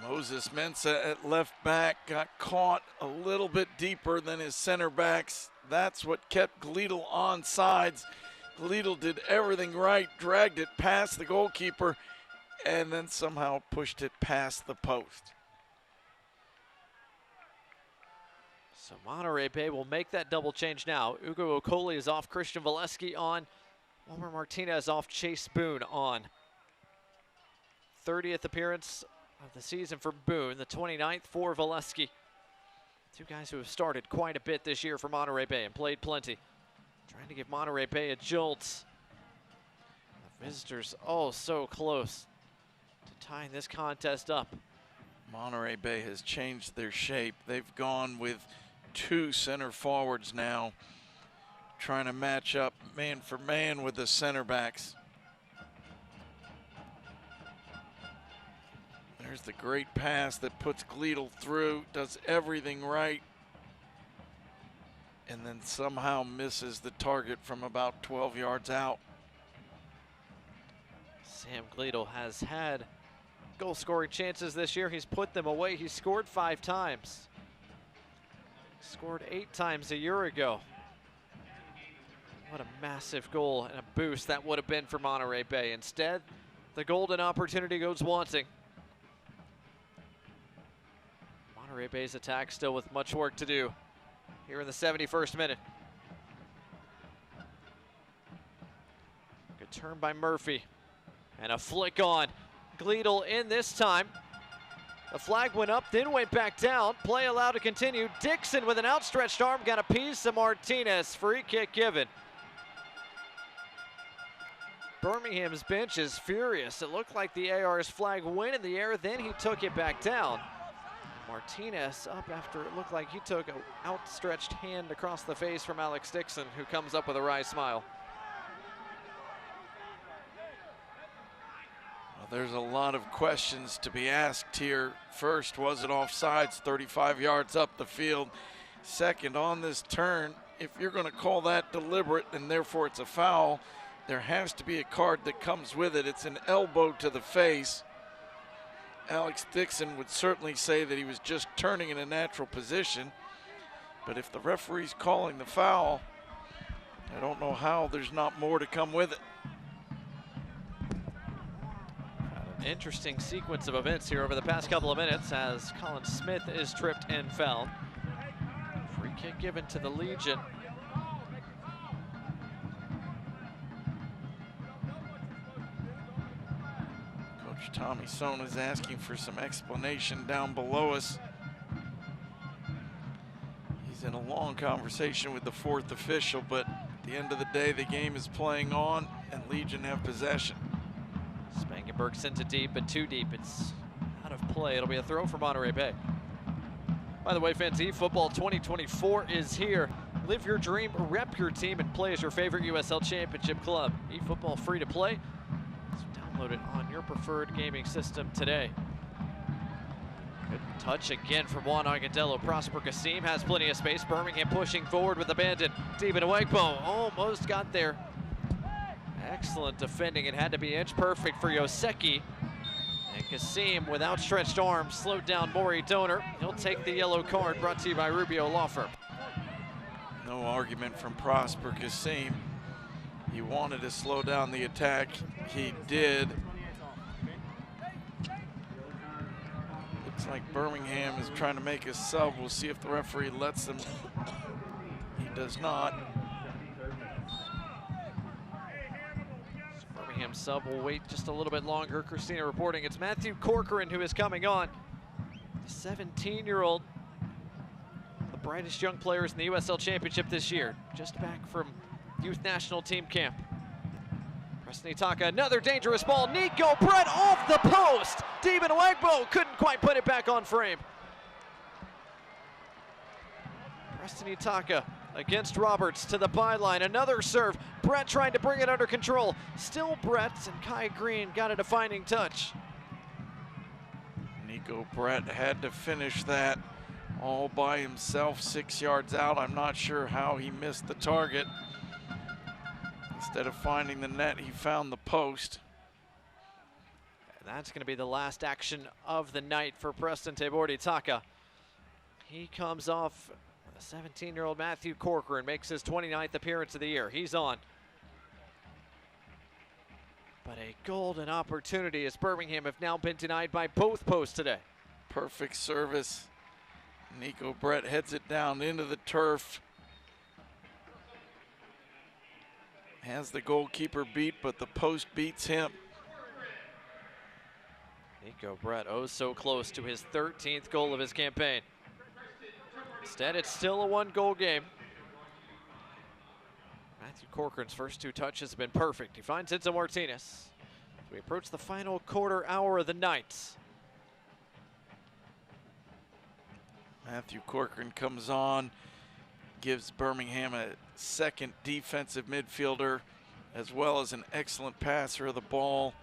A: Moses Mensah at left back got caught a little bit deeper than his center backs. That's what kept Gleedle on sides. Gleedle did everything right, dragged it past the goalkeeper, and then somehow pushed it past the post.
B: So Monterey Bay will make that double change now. Ugo Okoli is off, Christian Valesky on. Walmer Martinez off, Chase Boone on. 30th appearance of the season for Boone, the 29th for Valesky. Two guys who have started quite a bit this year for Monterey Bay and played plenty. Trying to give Monterey Bay a jolt. The visitors, oh, so close to tying this contest up.
A: Monterey Bay has changed their shape. They've gone with 2 center forwards now, trying to match up man for man with the center backs. There's the great pass that puts Gleedle through, does everything right, and then somehow misses the target from about 12 yards out.
B: Sam Gleedle has had goal-scoring chances this year. He's put them away. He scored 5 times. Scored 8 times a year ago. What a massive goal and a boost that would have been for Monterey Bay. Instead, the golden opportunity goes wanting. Monterey Bay's attack still with much work to do here in the 71st minute. Good turn by Murphy. And a flick on. Gleedle in this time. The flag went up, then went back down. Play allowed to continue. Dixon with an outstretched arm got a piece of Martinez. Free kick given. Birmingham's bench is furious. It looked like the AR's flag went in the air, then he took it back down. Martinez up after it looked like he took an outstretched hand across the face from Alex Dixon, who comes up with a wry smile.
A: Well, there's a lot of questions to be asked here. First, was it offsides 35 yards up the field? Second, on this turn, if you're going to call that deliberate and therefore it's a foul, there has to be a card that comes with it. It's an elbow to the face. Alex Dixon would certainly say that he was just turning in a natural position. But if the referee's calling the foul, I don't know how there's not more to come with it.
B: An interesting sequence of events here over the past couple of minutes as Colin Smith is tripped and fouled. Free kick given to the Legion.
A: Tommy Sohn is asking for some explanation down below us. He's in a long conversation with the 4th official, but at the end of the day, the game is playing on and Legion have possession.
B: Spangenberg sends it deep, but too deep. It's out of play. It'll be a throw for Monterey Bay. By the way, fans, eFootball 2024 is here. Live your dream, rep your team, and play as your favorite USL Championship club. eFootball free to play. Download it on your preferred gaming system today. Good touch again from Juan Agadello. Prosper Kasim has plenty of space. Birmingham pushing forward with abandon. Steven Uegbo almost got there. Excellent defending. It had to be inch perfect for Yoseki. And Kasim, with outstretched arms, slowed down Maury Donor. He'll take the yellow card, brought to you by Rubio Law Firm.
A: No argument from Prosper Kasim. He wanted to slow down the attack. He did. Looks like Birmingham is trying to make a sub. We'll see if the referee lets them. He does not.
B: Birmingham sub will wait just a little bit longer. Christina reporting it's Matthew Corcoran who is coming on. The 17-year-old, the brightest young players in the USL Championship this year. Just back from youth national team camp. Preston Itaka, another dangerous ball. Nico Brett off the post. Steven Uegbo couldn't quite put it back on frame. Preston Itaka against Roberts to the byline. Another serve. Brett trying to bring it under control. Still Brett, and Kai Green got a defining touch.
A: Nico Brett had to finish that all by himself, 6 yards out. I'm not sure how he missed the target. Instead of finding the net, he found the post.
B: And that's going to be the last action of the night for Preston Tabor Itaka. He comes off with a 17-year-old Matthew Corcoran, makes his 29th appearance of the year. He's on. But a golden opportunity as Birmingham have now been denied by both posts today.
A: Perfect service. Nico Brett heads it down into the turf. Has the goalkeeper beat, but the post beats him.
B: Nico Brett, oh so close to his 13th goal of his campaign. Instead, it's still a one-goal game. Matthew Corcoran's first 2 touches have been perfect. He finds Enzo Martinez. We approach the final quarter hour of the night.
A: Matthew Corcoran comes on, gives Birmingham a second defensive midfielder, as well as an excellent passer of the ball.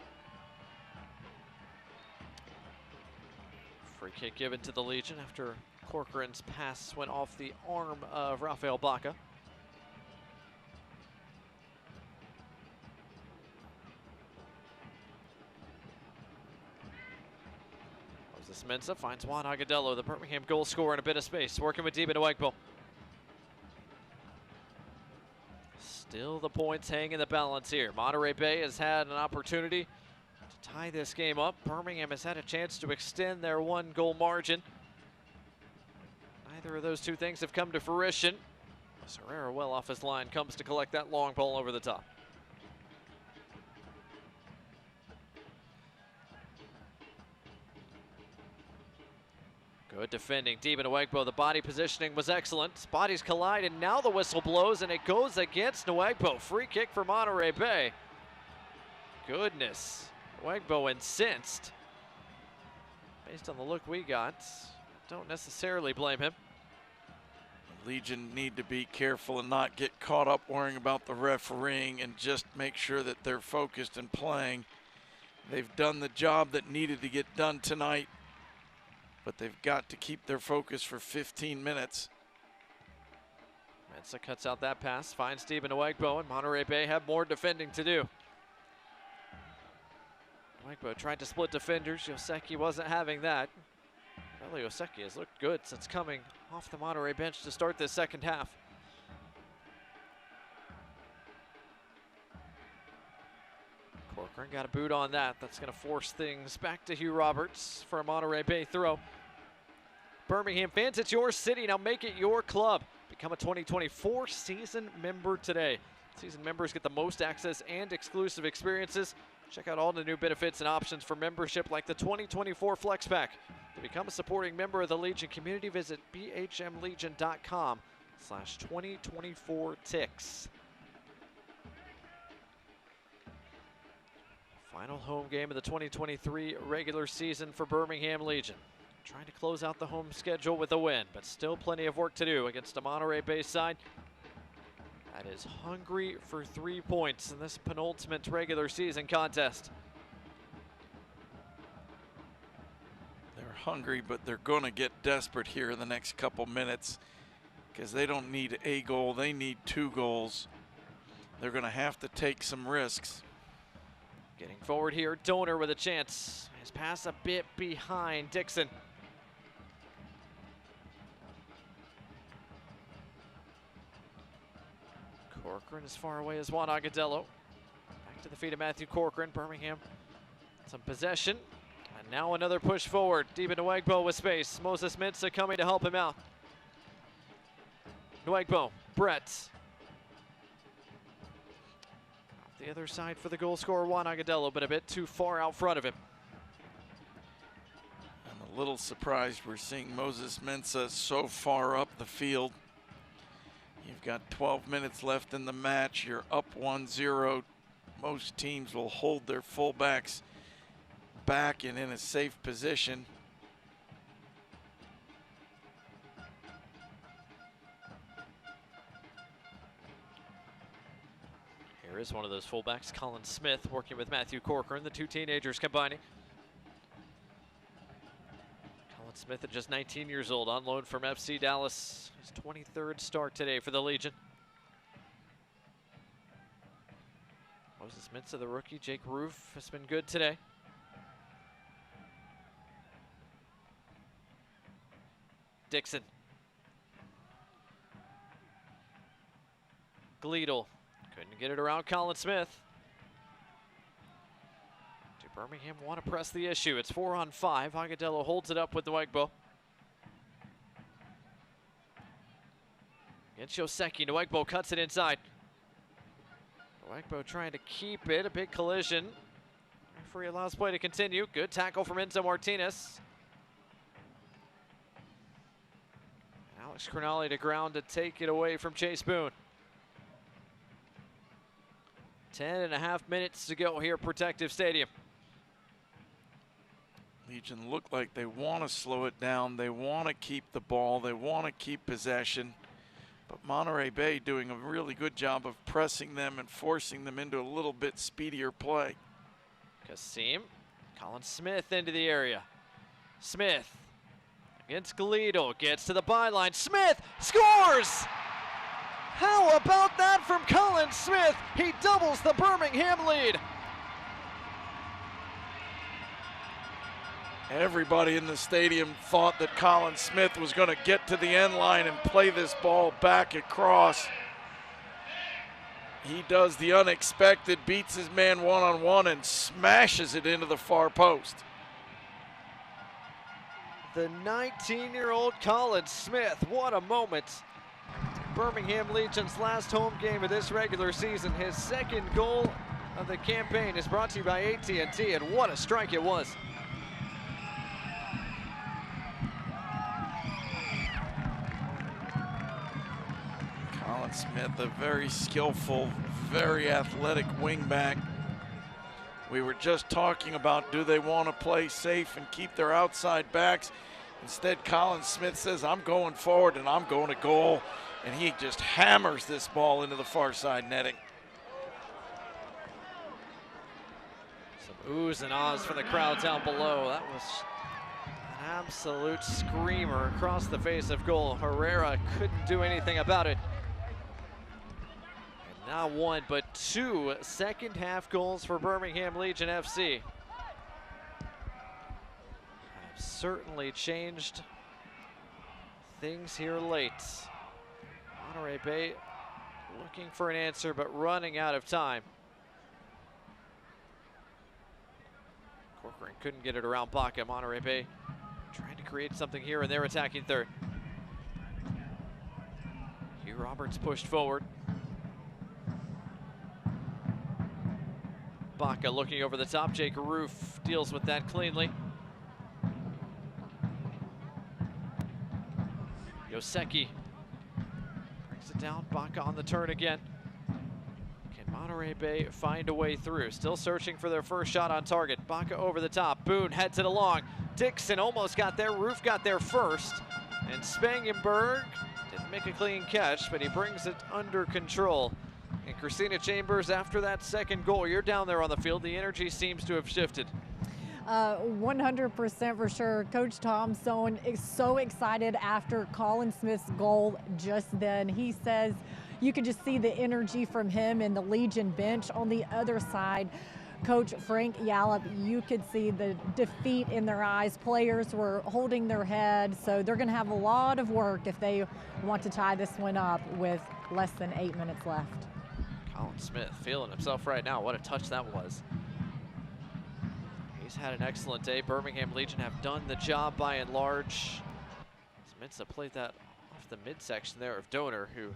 B: Free kick given to the Legion after Corcoran's pass went off the arm of Rafael Baca. Moses Mensah finds Juan Agudelo, the Birmingham goal scorer, in a bit of space, working with Deben Awegbo. Still the points hang in the balance here. Monterey Bay has had an opportunity to tie this game up. Birmingham has had a chance to extend their 1-goal margin. Neither of those two things have come to fruition. Serrera, well off his line, comes to collect that long ball over the top. Good defending, Deben Awegbo. The body positioning was excellent. Bodies collide, and now the whistle blows, and it goes against Awegbo. Free kick for Monterey Bay. Goodness, Awegbo incensed. Based on the look we got, don't necessarily blame him.
A: Legion need to be careful and not get caught up worrying about the refereeing and just make sure that they're focused and playing. They've done the job that needed to get done tonight, but they've got to keep their focus for 15 minutes.
B: Mensah cuts out that pass, finds Deben Awegbo, and Monterey Bay have more defending to do. Awegbo tried to split defenders. Yoseki wasn't having that. Well, Yoseki has looked good since coming off the Monterey bench to start this second half. Corcoran got a boot on that. That's going to force things back to Hugh Roberts for a Monterey Bay throw. Birmingham fans, it's your city. Now make it your club. Become a 2024 season member today. Season members get the most access and exclusive experiences. Check out all the new benefits and options for membership, like the 2024 Flex Pack. To become a supporting member of the Legion community, visit bhmlegion.com/2024tix. Final home game of the 2023 regular season for Birmingham Legion. Trying to close out the home schedule with a win, but still plenty of work to do against a Monterey Bay side that is hungry for 3 points in this penultimate regular season contest.
A: They're hungry, but they're going to get desperate here in the next couple minutes because they don't need a goal, they need 2 goals. They're going to have to take some risks.
B: Getting forward here, Donor with a chance. His pass a bit behind Dixon. Corcoran as far away as Juan Agudelo. Back to the feet of Matthew Corcoran. Birmingham some possession. And now another push forward. Deben Awegbo with space. Moses Mensah coming to help him out. Awegbo, Brett. The other side for the goal scorer, Juan Agudelo, but a bit too far out front of him.
A: I'm a little surprised we're seeing Moses Mensah so far up the field. You've got 12 minutes left in the match. You're up 1-0. Most teams will hold their fullbacks back and in a safe position.
B: Here is one of those fullbacks, Colin Smith, working with Matthew Corcoran, the 2 teenagers combining. Colin Smith at just 19 years old, on loan from FC Dallas. His 23rd start today for the Legion. Moses Mensah, the rookie. Jake Roof has been good today. Dixon. Gleedle. Couldn't get it around Colin Smith. Do Birmingham want to press the issue? It's 4-on-5. Agudelo holds it up with Awegbo. Against Yoseki, Awegbo cuts it inside. Awegbo trying to keep it, a big collision. Referee allows play to continue. Good tackle from Enzo Martinez. Alex Crognale to ground to take it away from Chase Boone. 10.5 minutes to go here at Protective Stadium.
A: Legion look like they want to slow it down. They want to keep the ball. They want to keep possession. But Monterey Bay doing a really good job of pressing them and forcing them into a little bit speedier play.
B: Kasim, Colin Smith into the area. Smith against Galido, gets to the byline. Smith scores! How about that from Colin Smith? He doubles the Birmingham lead.
A: Everybody in the stadium thought that Colin Smith was going to get to the end line and play this ball back across. He does the unexpected, beats his man one-on-one and smashes it into the far post.
B: The 19-year-old Colin Smith, what a moment. Birmingham Legion's last home game of this regular season. His second goal of the campaign is brought to you by AT&T, and what a strike it was.
A: Colin Smith, a very skillful, very athletic wingback. We were just talking about, do they want to play safe and keep their outside backs? Instead, Colin Smith says, I'm going forward and I'm going to goal. And he just hammers this ball into the far side netting.
B: Some oohs and ahs from the crowd down below. That was an absolute screamer across the face of goal. Herrera couldn't do anything about it. And not one, but two second half goals for Birmingham Legion FC. Have certainly changed things here late. Monterey Bay looking for an answer, but running out of time. Corcoran couldn't get it around Baca. Monterey Bay trying to create something here in their attacking third. Hugh Roberts pushed forward. Baca looking over the top. Jake Roof deals with that cleanly. Yoseki brings it down. Baca on the turn again. Can Monterey Bay find a way through? Still searching for their first shot on target. Baca over the top. Boone heads it along. Dixon almost got there. Roof got there first. And Spangenberg didn't make a clean catch, but he brings it under control. And Christina Chambers, after that second goal, you're down there on the field. The energy seems to have shifted.
F: 100% for sure. Coach Tom Sohn is so excited after Colin Smith's goal just then. He says you could just see the energy from him and the Legion bench. On the other side, Coach Frank Yallop, you could see the defeat in their eyes. Players were holding their head, so they're going to have a lot of work if they want to tie this one up with less than 8 minutes left.
B: Colin Smith feeling himself right now. What a touch that was. He's had an excellent day. Birmingham Legion have done the job by and large. Mensa played that off the midsection there of Donor, who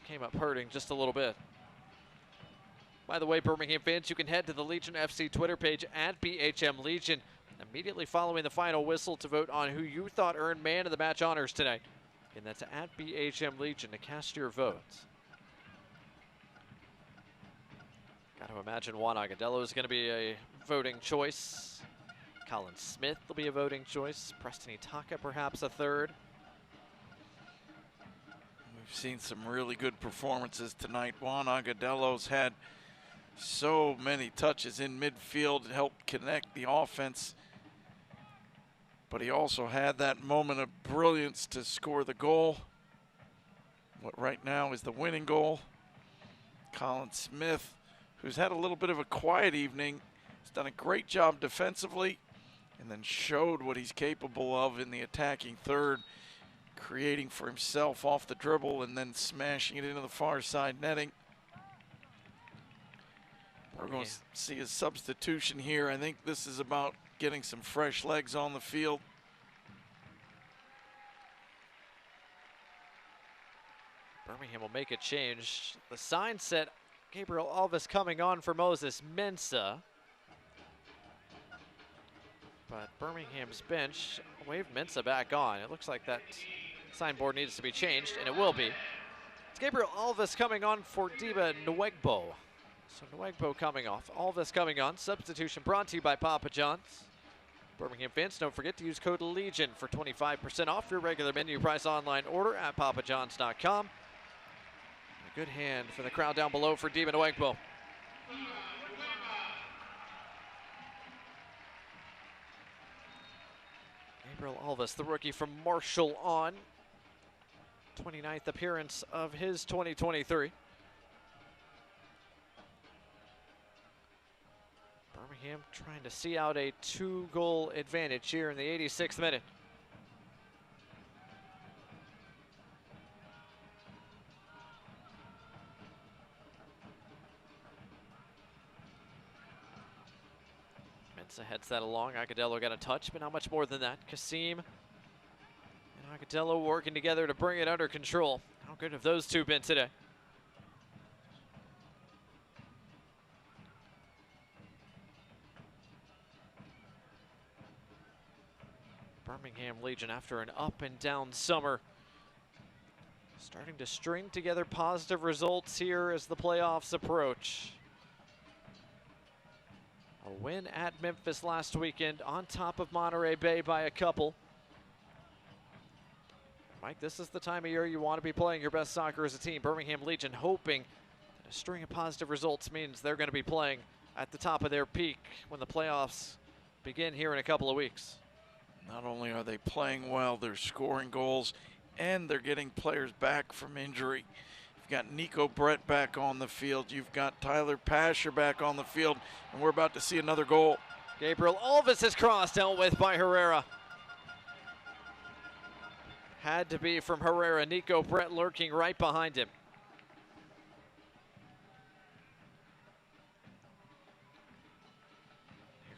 B: came up hurting just a little bit. By the way, Birmingham fans, you can head to the Legion FC Twitter page at BHM Legion immediately following the final whistle to vote on who you thought earned man of the match honors tonight. And that's at BHM Legion to cast your votes. Got to imagine Juan Agadello is going to be a voting choice. Colin Smith will be a voting choice. Preston Itaka perhaps a third.
A: We've seen some really good performances tonight. Juan Agadello's had so many touches in midfield to help connect the offense. But he also had that moment of brilliance to score the goal. What right now is the winning goal. Colin Smith, who's had a little bit of a quiet evening, has done a great job defensively and then showed what he's capable of in the attacking third, creating for himself off the dribble and then smashing it into the far side netting. We're going to see a substitution here. I think this is about getting some fresh legs on the field.
B: Birmingham will make a change. The sign set Gabriel Alves coming on for Moses Mensah. but Birmingham's bench waved Mensah back on. It looks like that signboard needs to be changed, and it will be. It's Gabriel Alves coming on for Diba Nwegbo. So Nwegbo coming off, Alves coming on. Substitution brought to you by Papa John's. Birmingham fans, don't forget to use code LEGION for 25% off your regular menu price online order at papajohns.com. A good hand for the crowd down below for Diba Nwegbo. Gabriel Alves, the rookie from Marshall on. 29th appearance of his 2023. Birmingham trying to see out a 2-goal advantage here in the 86th minute. Mensah heads that along. Agudelo got a touch, but not much more than that. Kasim and Agudelo working together to bring it under control. How good have those two been today? Birmingham Legion, after an up and down summer, starting to string together positive results here as the playoffs approach. A win at Memphis last weekend, on top of Monterey Bay by a couple. Mike, this is the time of year you want to be playing your best soccer as a team. Birmingham Legion hoping that a string of positive results means they're going to be playing at the top of their peak when the playoffs begin here in a couple of weeks.
A: Not only are they playing well, they're scoring goals, and they're getting players back from injury. You've got Nico Brett back on the field. You've got Tyler Pasher back on the field, and we're about to see another goal.
B: Gabriel Alves is crossed, dealt with by Herrera. Had to be from Herrera. Nico Brett lurking right behind him.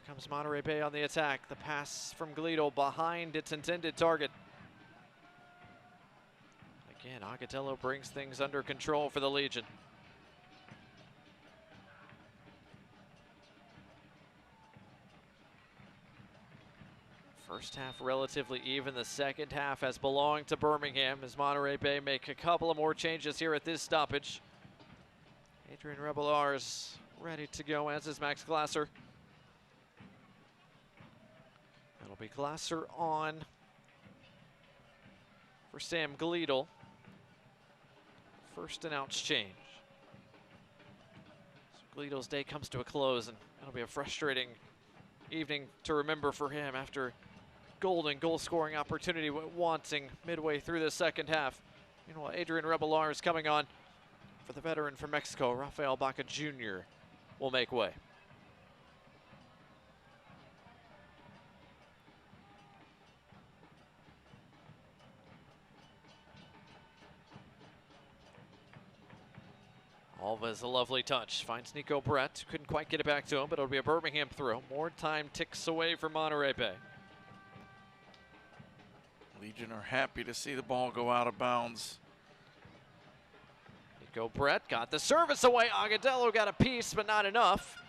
B: Comes Monterey Bay on the attack. The pass from Glito behind its intended target. Again, Agudelo brings things under control for the Legion. First half relatively even. The second half has belonged to Birmingham as Monterey Bay make a couple of more changes here at this stoppage. Adrian Rebellar's ready to go, as is Max Glasser. It'll be Glasser on for Sam Gleedle. First and outs change. So Gleedle's day comes to a close, and it'll be a frustrating evening to remember for him after golden goal-scoring opportunity wanting midway through the second half. Meanwhile, Adrian Rebellar is coming on for the veteran from Mexico, Rafael Baca Jr. will make way. Alves, a lovely touch, finds Nico Brett. Couldn't quite get it back to him, but it'll be a Birmingham throw. More time ticks away for Monterey Bay.
A: Legion are happy to see the ball go out of bounds.
B: Nico Brett got the service away. Agudelo got a piece, but not enough.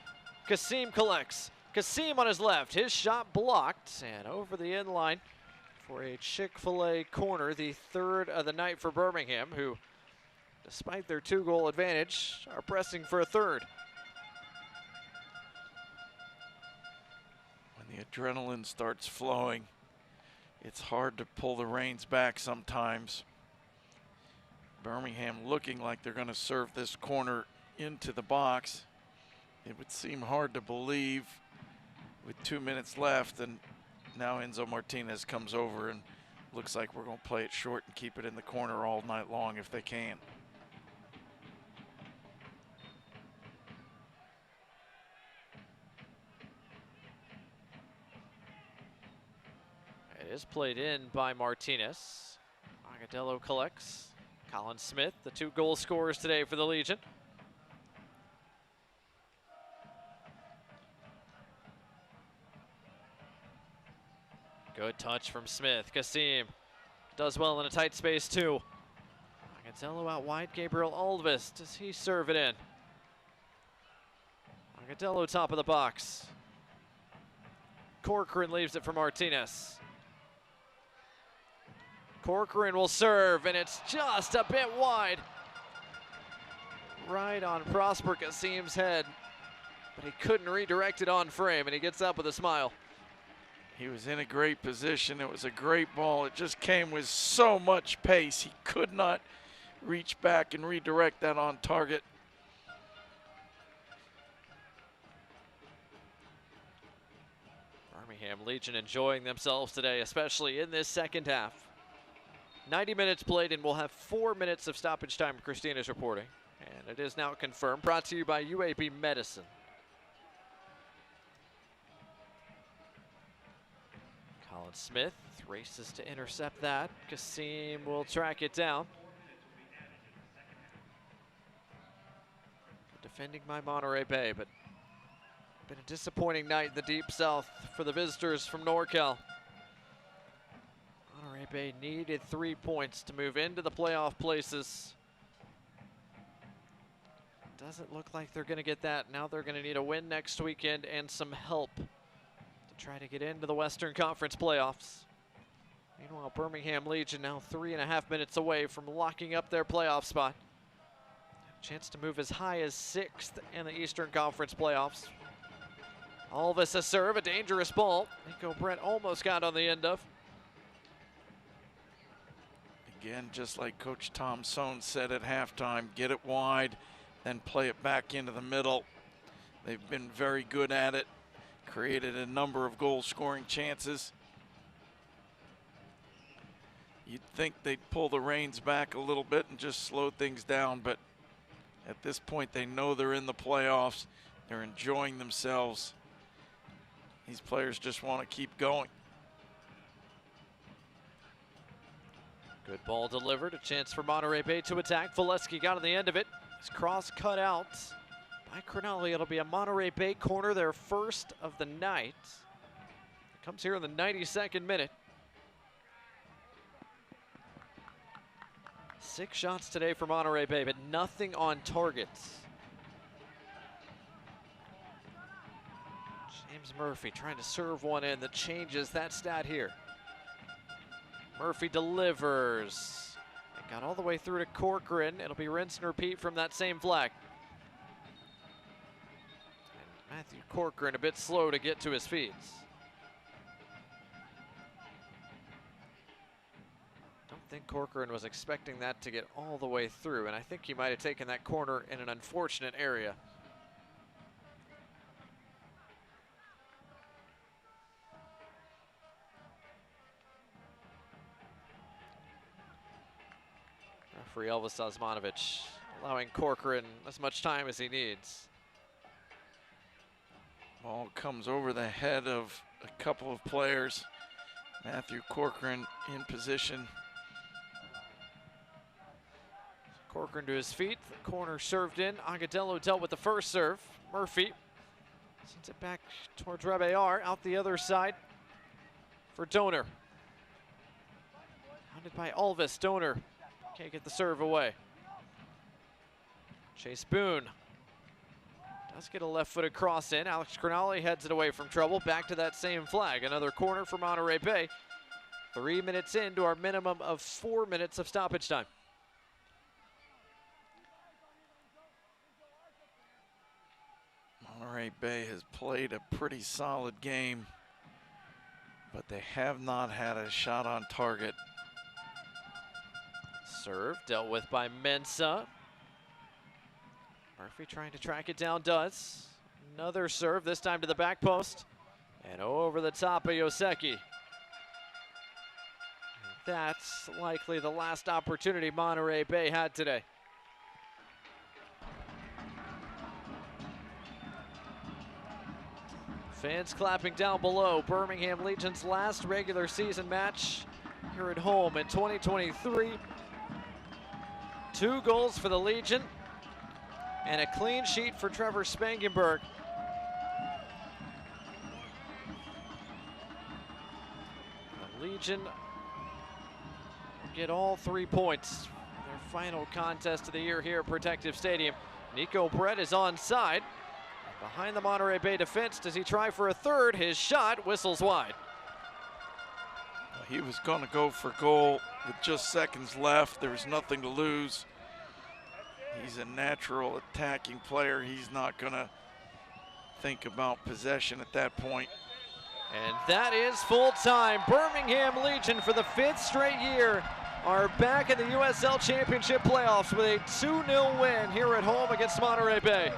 B: Kasim collects. Kasim on his left. His shot blocked, and over the end line for a Chick-fil-A corner, the third of the night for Birmingham, who, despite their 2-goal advantage, are pressing for a third.
A: When the adrenaline starts flowing, it's hard to pull the reins back sometimes. Birmingham looking like they're going to serve this corner into the box. It would seem hard to believe with 2 minutes left, and now Enzo Martinez comes over and looks like we're going to play it short and keep it in the corner all night long if they can.
B: It is played in by Martinez. Agudelo collects. Colin Smith, the 2 goal scorers today for the Legion. Good touch from Smith. Kasim does well in a tight space too. Agudelo out wide. Gabriel Alves, does he serve it in? Agudelo top of the box. Corcoran leaves it for Martinez. Corcoran will serve, and it's just a bit wide. Right on Prosper Kasim's head, but he couldn't redirect it on frame, and he gets up with a smile.
A: He was in a great position. It was a great ball. It just came with so much pace. He could not reach back and redirect that on target.
B: Birmingham Legion enjoying themselves today, especially in this second half. 90 minutes played, and we'll have 4 minutes of stoppage time. Christina's reporting, and it is now confirmed. Brought to you by UAB Medicine. Colin Smith races to intercept that. Kasim will track it down. Defending by Monterey Bay, but been a disappointing night in the Deep South for the visitors from NorCal. Monterey Bay needed 3 points to move into the playoff places. Doesn't look like they're going to get that. Now they're going to need a win next weekend and some help to try to get into the Western Conference playoffs. Meanwhile, Birmingham Legion now 3.5 minutes away from locking up their playoff spot. Chance to move as high as 6th in the Eastern Conference playoffs. Alvis a serve, a dangerous ball. Nico Brett almost got on the end of.
A: Again, just like Coach Tom Sohn said at halftime, get it wide, then play it back into the middle. They've been very good at it, created a number of goal-scoring chances. You'd think they'd pull the reins back a little bit and just slow things down, but at this point they know they're in the playoffs. They're enjoying themselves. These players just want to keep going.
B: Good ball delivered, a chance for Monterey Bay to attack. Valesky got on the end of it. His cross cut out by Cronali. It'll be a Monterey Bay corner, their first of the night. It comes here in the 92nd minute. 6 shots today for Monterey Bay, but nothing on targets. James Murphy trying to serve one in that changes that stat here. Murphy delivers. It got all the way through to Corcoran. It'll be rinse and repeat from that same flag. And Matthew Corcoran a bit slow to get to his feet. Don't think Corcoran was expecting that to get all the way through, and I think he might have taken that corner in an unfortunate area. Referee Elvis Osmanovic allowing Corcoran as much time as he needs.
A: Ball comes over the head of a couple of players. Matthew Corcoran in position.
B: Corcoran to his feet, the corner served in. Agadello dealt with the first serve. Murphy sends it back towards Rebayar, out the other side for Donor. Hounded by Alvis, Donor can't get the serve away. Chase Boone does get a left-footed cross in. Alex Cronali heads it away from trouble. Back to that same flag. Another corner for Monterey Bay. 3 minutes into our minimum of 4 minutes of stoppage time.
A: Monterey Bay has played a pretty solid game, but they have not had a shot on target.
B: Serve dealt with by Mensah. Murphy trying to track it down, does. Another serve, this time to the back post. And over the top of Yoseki. That's likely the last opportunity Monterey Bay had today. Fans clapping down below. Birmingham Legion's last regular season match here at home in 2023. 2 goals for the Legion and a clean sheet for Trevor Spangenberg. The Legion get all 3 points. Their final contest of the year here at Protective Stadium. Nico Brett is onside. Behind the Monterey Bay defense, does he try for a third? His shot whistles wide.
A: He was going to go for goal with just seconds left. There was nothing to lose. He's a natural attacking player. He's not going to think about possession at that point.
B: And that is full time. Birmingham Legion, for the 5th straight year, are back in the USL Championship playoffs with a 2-0 win here at home against Monterey Bay.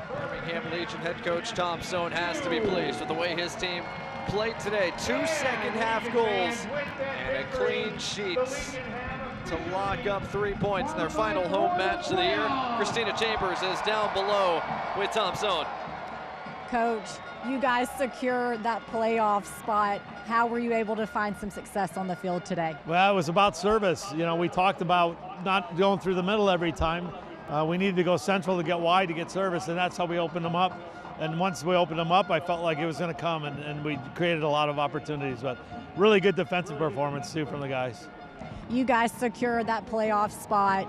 B: Birmingham Legion head coach Tom Sohn has to be pleased with the way his team played today. 2 second-half goals and a clean sheet to lock up 3 points in their final home match of the year. Christina Chambers is down below with Tom Sohn.
F: Coach, you guys secure that playoff spot. How were you able to find some success on the field today?
G: Well, it was about service. You know, we talked about not going through the middle every time. We needed to go central to get wide to get service, and that's how we opened them up. And once we opened them up, I felt like it was going to come, and we created a lot of opportunities. But really good defensive performance, too, from the guys.
F: You guys secured that playoff spot,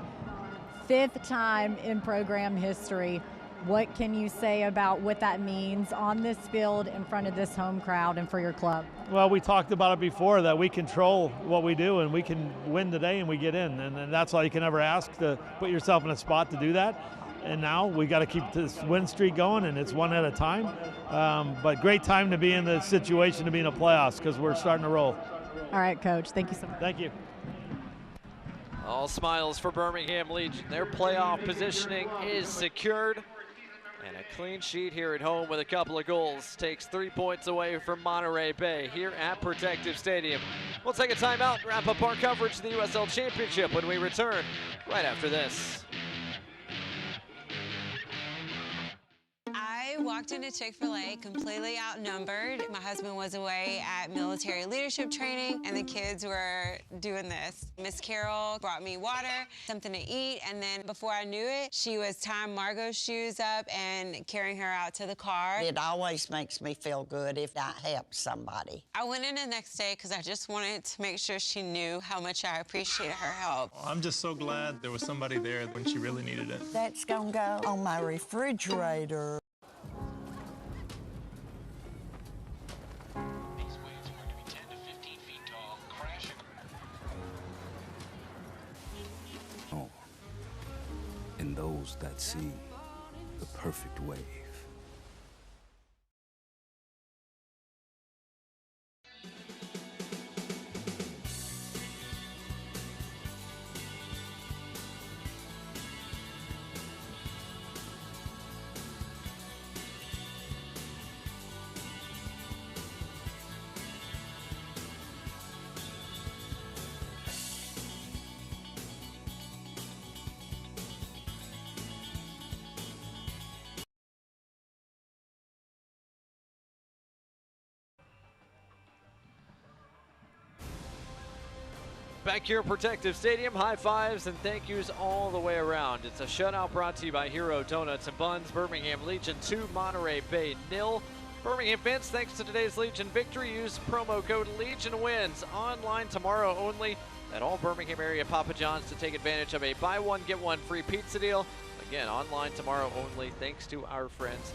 F: 5th time in program history. What can you say about what that means on this field in front of this home crowd and for your club?
G: Well, we talked about it before, that we control what we do, and we can win today and we get in. And that's all you can ever ask, to put yourself in a spot to do that. And now we got to keep this win streak going, and it's one at a time. But great time to be in the situation to be in the playoffs, because we're starting to roll.
F: All right, Coach. Thank you so much.
G: Thank you.
B: All smiles for Birmingham Legion. Their playoff positioning is secured. And a clean sheet here at home with a couple of goals takes 3 points away from Monterey Bay here at Protective Stadium. We'll take a timeout and wrap up our coverage of the USL Championship when we return right after this.
C: I walked into Chick-fil-A completely outnumbered. My husband was away at military leadership training, and the kids were doing this. Miss Carol brought me water, something to eat, and then before I knew it, she was tying Margot's shoes up and carrying her out to the car.
D: It always makes me feel good if that helps somebody.
C: I went in the next day because I just wanted to make sure she knew how much I appreciated her help.
E: I'm just so glad there was somebody there when she really needed it.
D: That's gonna go on my refrigerator.
M: And those that see the perfect wave.
B: Back here at Protective Stadium, high fives and thank yous all the way around. It's a shutout brought to you by Hero Donuts and Buns. Birmingham Legion 2, Monterey Bay 0. Birmingham fans, thanks to today's Legion victory, use promo code LEGIONWINS online tomorrow only at all Birmingham area Papa John's to take advantage of a buy one, get one free pizza deal. Again, online tomorrow only thanks to our friends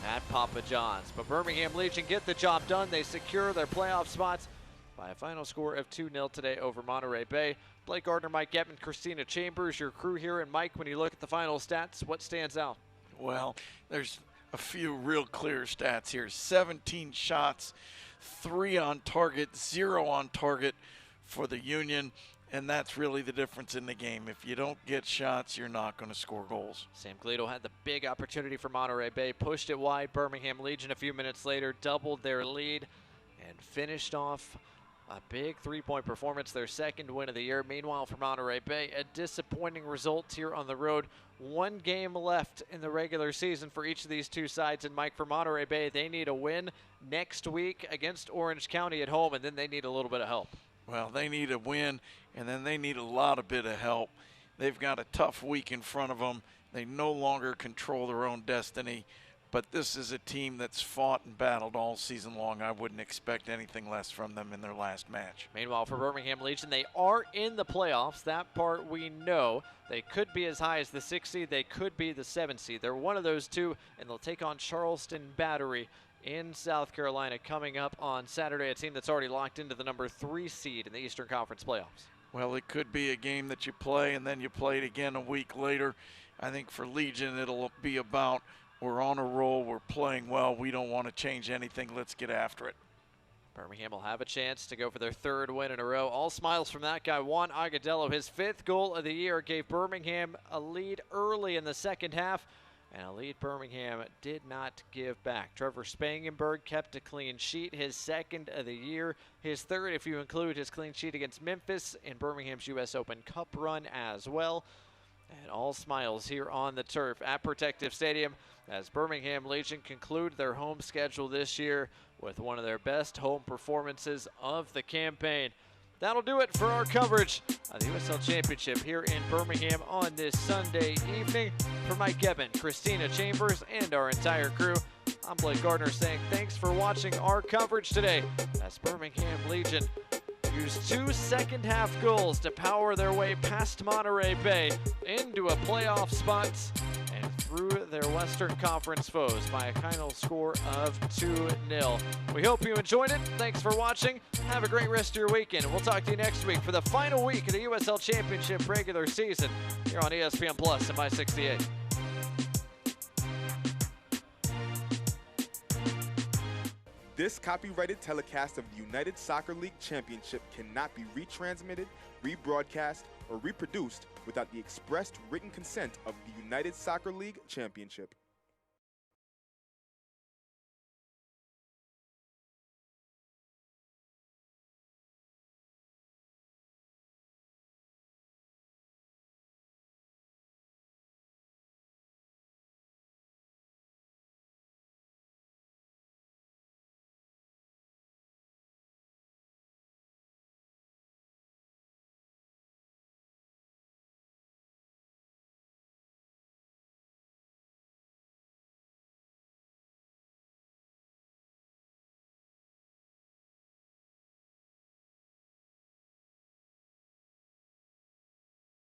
B: at Papa John's. But Birmingham Legion get the job done. They secure their playoff spots by a final score of 2-0 today over Monterey Bay. Blake Gardner, Mike Getman, Christina Chambers, your crew here. And Mike, when you look at the final stats, what stands out?
A: Well, there's a few real clear stats here. 17 shots, 3 on target, 0 on target for the Union. And that's really the difference in the game. If you don't get shots, you're not going to score goals.
B: Sam Glito had the big opportunity for Monterey Bay, pushed it wide. Birmingham Legion a few minutes later doubled their lead and finished off a big three-point performance, their second win of the year. Meanwhile, for Monterey Bay, a disappointing result here on the road. 1 game left in the regular season for each of these two sides. And Mike, for Monterey Bay, they need a win next week against Orange County at home, and then they need a little bit of help.
A: Well, they need a win, and then they need a bit of help. They've got a tough week in front of them. They no longer control their own destiny. but this is a team that's fought and battled all season long. I wouldn't expect anything less from them in their last match.
B: Meanwhile, for Birmingham Legion, they are in the playoffs. That part we know. They could be as high as the 6th seed. They could be the 7th seed. They're one of those two, and they'll take on Charleston Battery in South Carolina coming up on Saturday, a team that's already locked into the number 3 seed in the Eastern Conference playoffs.
A: Well, it could be a game that you play and then you play it again a week later. I think for Legion, it'll be about we're on a roll, we're playing well, we don't want to change anything, let's get after it.
B: Birmingham will have a chance to go for their 3rd win in a row. All smiles from that guy, Juan Agudelo. His 5th goal of the year gave Birmingham a lead early in the second half, and a lead Birmingham did not give back. Trevor Spangenberg kept a clean sheet, his 2nd of the year, his 3rd if you include his clean sheet against Memphis in Birmingham's U.S. Open Cup run as well. And all smiles here on the turf at Protective Stadium as Birmingham Legion conclude their home schedule this year with one of their best home performances of the campaign. That'll do it for our coverage of the USL Championship here in Birmingham on this Sunday evening. For Mike Evan, Christina Chambers, and our entire crew, I'm Blake Gardner saying thanks for watching our coverage today as Birmingham Legion used 2 second-half goals to power their way past Monterey Bay into a playoff spot and through their Western Conference foes by a final score of 2-0. We hope you enjoyed it. Thanks for watching. Have a great rest of your weekend. We'll talk to you next week for the final week of the USL Championship regular season here on ESPN Plus and by 68.
N: This copyrighted telecast of the United Soccer League Championship cannot be retransmitted, rebroadcast, or reproduced without the expressed written consent of the United Soccer League Championship.